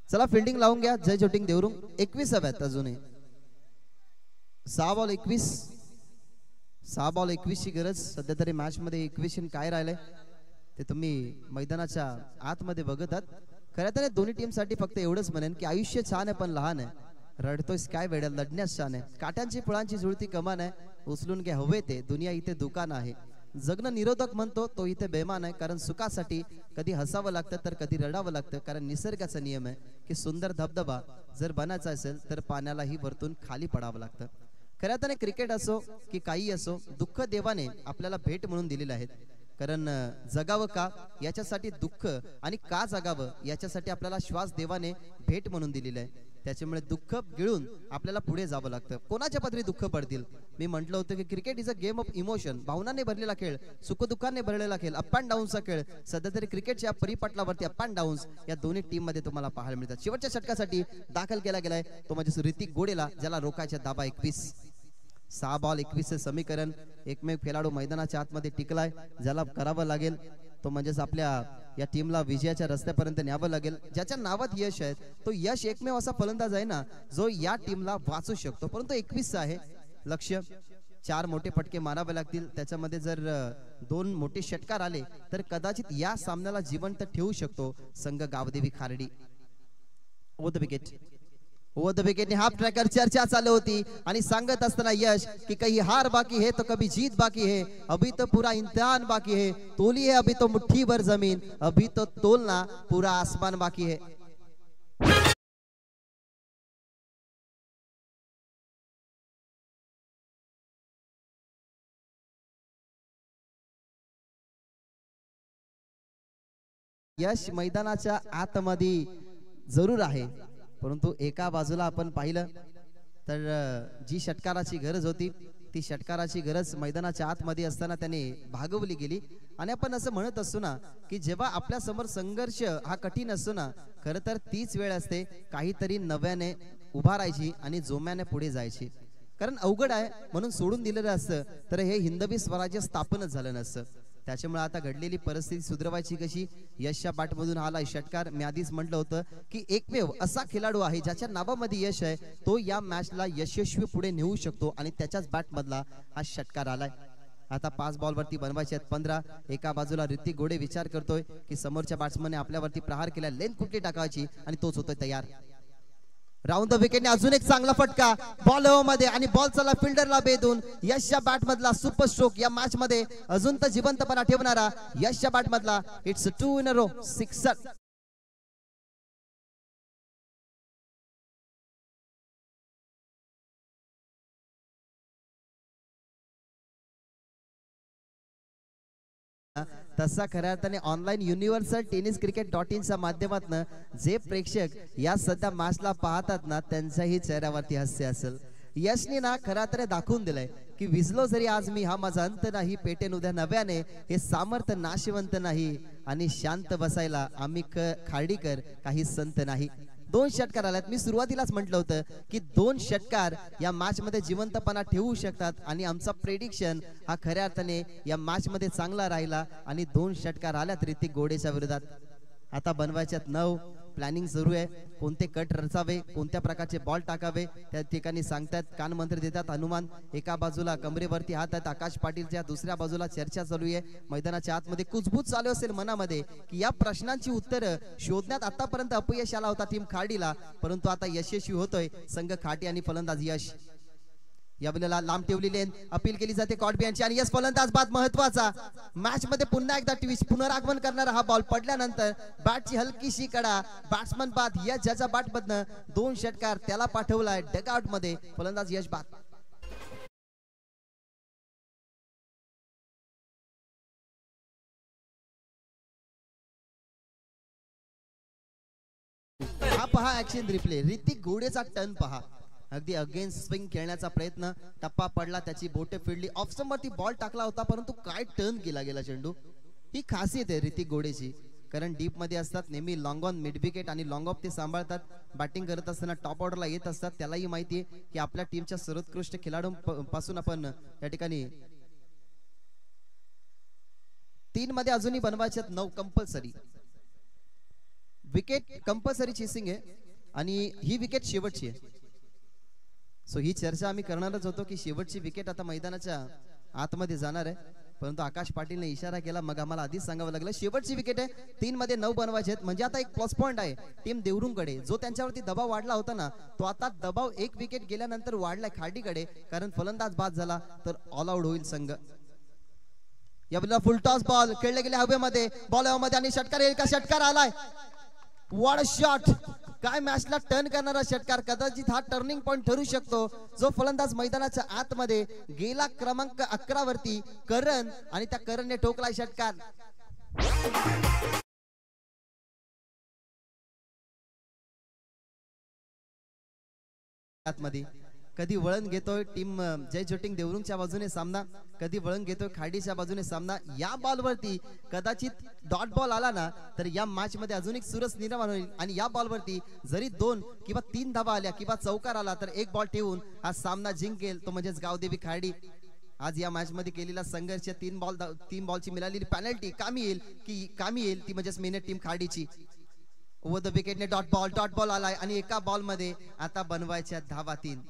चला फिल्डिंग लावून घ्या. जय ज्योतिंग देवरुंग 21 हव्यात अजूनही. 6 बॉल 21 ची गरज सध्या तरी मॅच मध्ये. 21 काय राहिलंय ते तुम्ही मैदानाच्या आतमध्ये बघतात. खरं तर दोन्ही टीम साठी फक्त एवढंच म्हणेन की आयुष्य छान आहे पण लहान आहे. रडतोयस काय वेड्या, लढण्यास छान आहे. काट्यांची फुलांची जुळती कमान आहे, उचलून घ्या हवे ते, दुनिया इथे दुकान आहे. जगणं निरोधक म्हणतो तो इथे बेमान आहे, कारण सुखासाठी कधी हसावं लागतं तर कधी रडावं लागतं. कारण निसर्गाचा नियम आहे की सुंदर धबधबा जर बनायचा असेल तर पाण्यालाही वरतून खाली पडावं लागतं. खऱ्या अर्थाने क्रिकेट असो की काही असो, दुःख देवाने आपल्याला भेट म्हणून दिलेले आहेत. कारण जगावं का याच्यासाठी दुःख, आणि का जगावं याच्यासाठी आपल्याला श्वास देवाने भेट म्हणून दिलेला आहे. त्याच्यामुळे दुःख गिळून आपल्याला पुढे जावं लागतं. कोणाच्या पदरी दुःख पडतील. मी म्हटलं होतं की cricket is a game of emotion, भावनाने भरलेला खेळ, सुखदुःखाने भरलेला खेळ, अप अँड डाऊनचा खेळ. सध्या तरी क्रिकेटच्या परिपटलावरती अप अँड डाऊन्स या दोन्ही टीम मध्ये तुम्हाला पाहायला मिळतात. शेवटच्या षटकासाठी दाखल केला गेलाय तो म्हणजे ऋतिक गोडेला, ज्याला रोखायच्या धाबा 21. 6 बॉल 21 चे समीकरण. एकमेव खेळाडू मैदानाच्या आतमध्ये टिकलाय, ज्याला करावं लागेल तो म्हणजेच आपल्या या टीमला विजयाच्या रस्त्यापर्यंत न्यावं लागेल. ज्याच्या नावात यश आहे तो यश एकमेव असा फलंदाज आहे ना जो या टीमला वाचू शकतो. परंतु 21 आहे लक्ष्य. 4 मोठे फटके मारावे लागतील. त्याच्यामध्ये जर 2 मोठे षटकार आले तर कदाचित या सामन्याला जिवंत ठेवू शकतो संघ Gavdevi Khardi. Over the wicket, over the wicket. Half tracker चर्चा चालू होती आणि सांगत असताना यश की कहीं हार बाकी है तो कभी जीत बाकी है, अभी तो पूरा इम्तिहान बाकी है, तोली है अभी तो मुट्ठी भर जमीन, अभी तो तोलना पूरा आसमान बाकी है. यश मैदानाच्या आतमध्ये जरूर आहे, परंतु एका बाजूला आपण पाहिलं तर जी षटकाराची गरज होती ती षटकाराची गरज मैदानाच्या आतमध्ये असताना त्याने भागवली गेली. आणि आपण असं म्हणत असतो ना की जेव्हा आपल्या समोर संघर्ष हा कठीण असतो ना, खरं तर तीच वेळ असते काहीतरी नव्याने उभारायची आणि जोम्याने पुढे जायची. कारण अवघड आहे म्हणून सोडून दिलेलं असतं तर हे हिंदवी स्वराज्य स्थापनच झालं नसतं. त्याच्यामुळे आता घडलेली परिस्थिती सुधारवायची कशी. यशच्या बॅटमधून आला षटकार. मी आधीच म्हटलं होतं की एकमेव असा खेळाडू आहे ज्याच्या नावामध्ये यश आहे, तो या मॅचला यशस्वी पुढे नेऊ शकतो आणि त्याच्याच बॅट मधला हा षटकार आलाय. आता 5 बॉलवरती बनवायचे आहेत 15. एका बाजूला ऋतिक गोडे विचार करतोय की समोरच्या बॅट्समनने आपल्यावरती प्रहार केला, लेंथ कुठली टाकायची, आणि तोच होतोय तयार. राऊंड द विकेटने अजून एक चांगला फटका बॉल मध्ये, आणि बॉल चला फिल्डरला बेदून यशच्या बॅट मधला सुपर स्ट्रोक या मॅच मध्ये अजून तर जिवंतपणा ठेवणारा यशच्या बॅट मधला. It's 2 in a row 6. तसा खऱ्या अर्थाने online universal tennis cricket .in माध्यमातून जे प्रेक्षक या सध्या मॅचला पाहतात ना त्यांच्याही चेहऱ्यावरती हास्य असेल. यशने ना खऱ्या अर्थाने दाखवून दिलंय की विजलो जरी आज मी हा माझा अंत नाही, पेटेन उद्या नव्याने, हे सामर्थ्य नाशिवंत नाही आणि शांत बसायला आम्ही खार्डीकर काही संत नाही. 2 षटकार आल्यात. मी सुरुवातीलाच म्हटलं होतं की 2 षटकार या मॅच मध्ये जिवंतपणा ठेवू शकतात आणि आमचा प्रेडिक्शन हा खऱ्या अर्थाने या मॅच मध्ये चांगला राहिला आणि 2 षटकार आल्यात ऋतिक घोडेच्या विरोधात. आता बनवायच्यात 9. प्लॅनिंग सुरू आहे. कोणते कट रचावे, कोणत्या प्रकारचे बॉल टाकावे त्या ठिकाणी सांगतात, कानमंत्र देतात हनुमान. एका बाजूला कमरेवरती हात आहेत आकाश पाटीलच्या, दुसऱ्या बाजूला चर्चा चालू आहे. मैदानाच्या आतमध्ये कुजबूज चालू असेल मनामध्ये की या प्रश्नांची उत्तरं शोधण्यात आतापर्यंत अपयश आला होता टीम खाडीला, परंतु आता यशस्वी होतोय संघ खाटी आणि फलंदाज यश. या वेळेला लांब ठेवलेली अपील केली जाते कॉडबियांची आणि यस फलंदाज बाद महत्वाचा. मॅच मध्ये पुन्हा एकदा ट्विस्ट, पुनरागमन करणारा हा बॉल पडल्यानंतर बॅटची हलकीशी कडा, बॅट्समन बाद या ज्याच्या बॅट मधनं 2 षटकार त्याला पाठवलाय डगआउट मध्ये. फलंदाज यश बाद. हा पहा ऍक्शन रिप्ले. ऋतिक घोडेचा टर्न पहा. अगदी अगेन्स्ट स्विंग खेळण्याचा प्रयत्न, टप्पा पडला, त्याची बोटे फिरली, ऑफ स्टंप वरती बॉल टाकला होता, परंतु काय टर्न केला गेला चेंडू. ही खासियत आहे ऋतिक घोडेची, कारण डीप मध्ये असतात नेहमी, लॉंग ऑन मिड विकेट आणि लॉंग ऑफ ते सांभाळतात. बॅटिंग करत असताना टॉप ऑर्डरला येत असतात. त्यालाही माहिती आहे की आपल्या टीमच्या सर्वोत्कृष्ट खेळाडूंपासून आपण या ठिकाणी 3 मध्ये अजूनही बनवायचे 9 कंपल्सरी विकेट. कंपल्सरी चेसिंग आहे आणि ही विकेट शेवटची आहे. सो ही चर्चा आम्ही करणारच होतो की शेवटची विकेट आता मैदानाच्या आतमध्ये जाणार आहे, परंतु आकाश पाटीलने इशारा केला, मग आम्हाला आधीच सांगावं लागलं शेवटची विकेट आहे. 3 मध्ये 9 बनवायचे आहेत. म्हणजे आता एक प्लस पॉइंट आहे टीम देवरूमकडे. जो त्यांच्यावरती दबाव वाढला होता ना, तो आता दबाव 1 विकेट गेल्यानंतर वाढलाय खाडीकडे, कारण फलंदाज बाद झाला तर ऑल आउट होईल संघ. या फुल टॉस बॉल खेळले गेले हवेमध्ये, बॉल हवेमध्ये आणि षटकार येईल का? षटकार आलाय. What a shot. काय मॅचला टर्न करणारा षटकार. कदाचित हा टर्निंग पॉइंट ठरू शकतो. जो फलंदाज मैदानाच्या आतमध्ये गेला क्रमांक 11 वरती करण, आणि त्या करणने ठोकलाय षटकार. आतमध्ये कधी वळण घेतोय टीम जय जोटिंग देवरुंगच्या बाजूने सामना, कधी वळण घेतोय खाडीच्या बाजूने सामना. या बॉलवरती कदाचित डॉट बॉल आला ना तर या मॅच मध्ये अजून एक सुरस निर्माण होईल. आणि या बॉलवरती जरी 2 किंवा 3 धावा आल्या किंवा चौकार आला तर 1 बॉल ठेवून हा सामना जिंकेल तो म्हणजेच गावदेवी खाडी. आज या मॅच मध्ये केलेला संघर्ष, 3 बॉलची मिळालेली पेनल्टी कामी येईल ती म्हणजेच मेहनत टीम खाडीची. ओव्हर द विकेटने डॉट बॉल आलाय आणि एका बॉल मध्ये आता बनवायच्या धावा 3.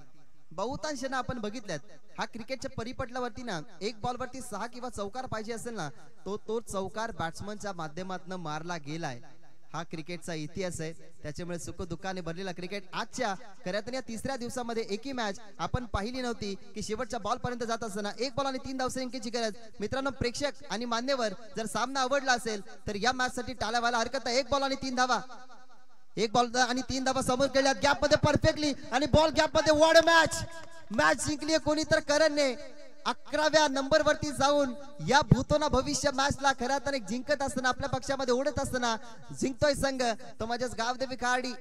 बहुतांश ना आपण बघितल्यात हा क्रिकेटच्या परिपटलावरती ना 1 बॉल वरती 6 किंवा चौकार पाहिजे असेल ना, तो चौकार बॅट्समनच्या माध्यमातून मारला गेलाय. हा क्रिकेटचा इतिहास आहे. त्याच्यामुळे सुख दुःखाने भरलेला क्रिकेट. आजच्या खऱ्यातून या 3ऱ्या दिवसामध्ये एकही मॅच आपण पाहिली नव्हती की शेवटच्या बॉल पर्यंत जात असताना 1 बॉल आणि 3 धावसंख्येची गरज. मित्रांनो, प्रेक्षक आणि मान्यवर जर सामना आवडला असेल तर या मॅच साठी टाळ्या व्हायला हरकत नाही. 1 बॉल आणि 3 धावा, 1 बॉल आणि 3 धावा समोर केल्या गॅप मध्ये परफेक्टली, आणि बॉल गॅप मध्ये. वॉड मॅच जिंकली कोणी तर करणने. 11व्या नंबर वरती जाऊन या भूतोना भविष्य मॅचला खऱ्या तर जिंकत असताना, आपल्या पक्षामध्ये ओढत असताना जिंकतोय संघ तो म्हणजेच गावदेवी खाडी.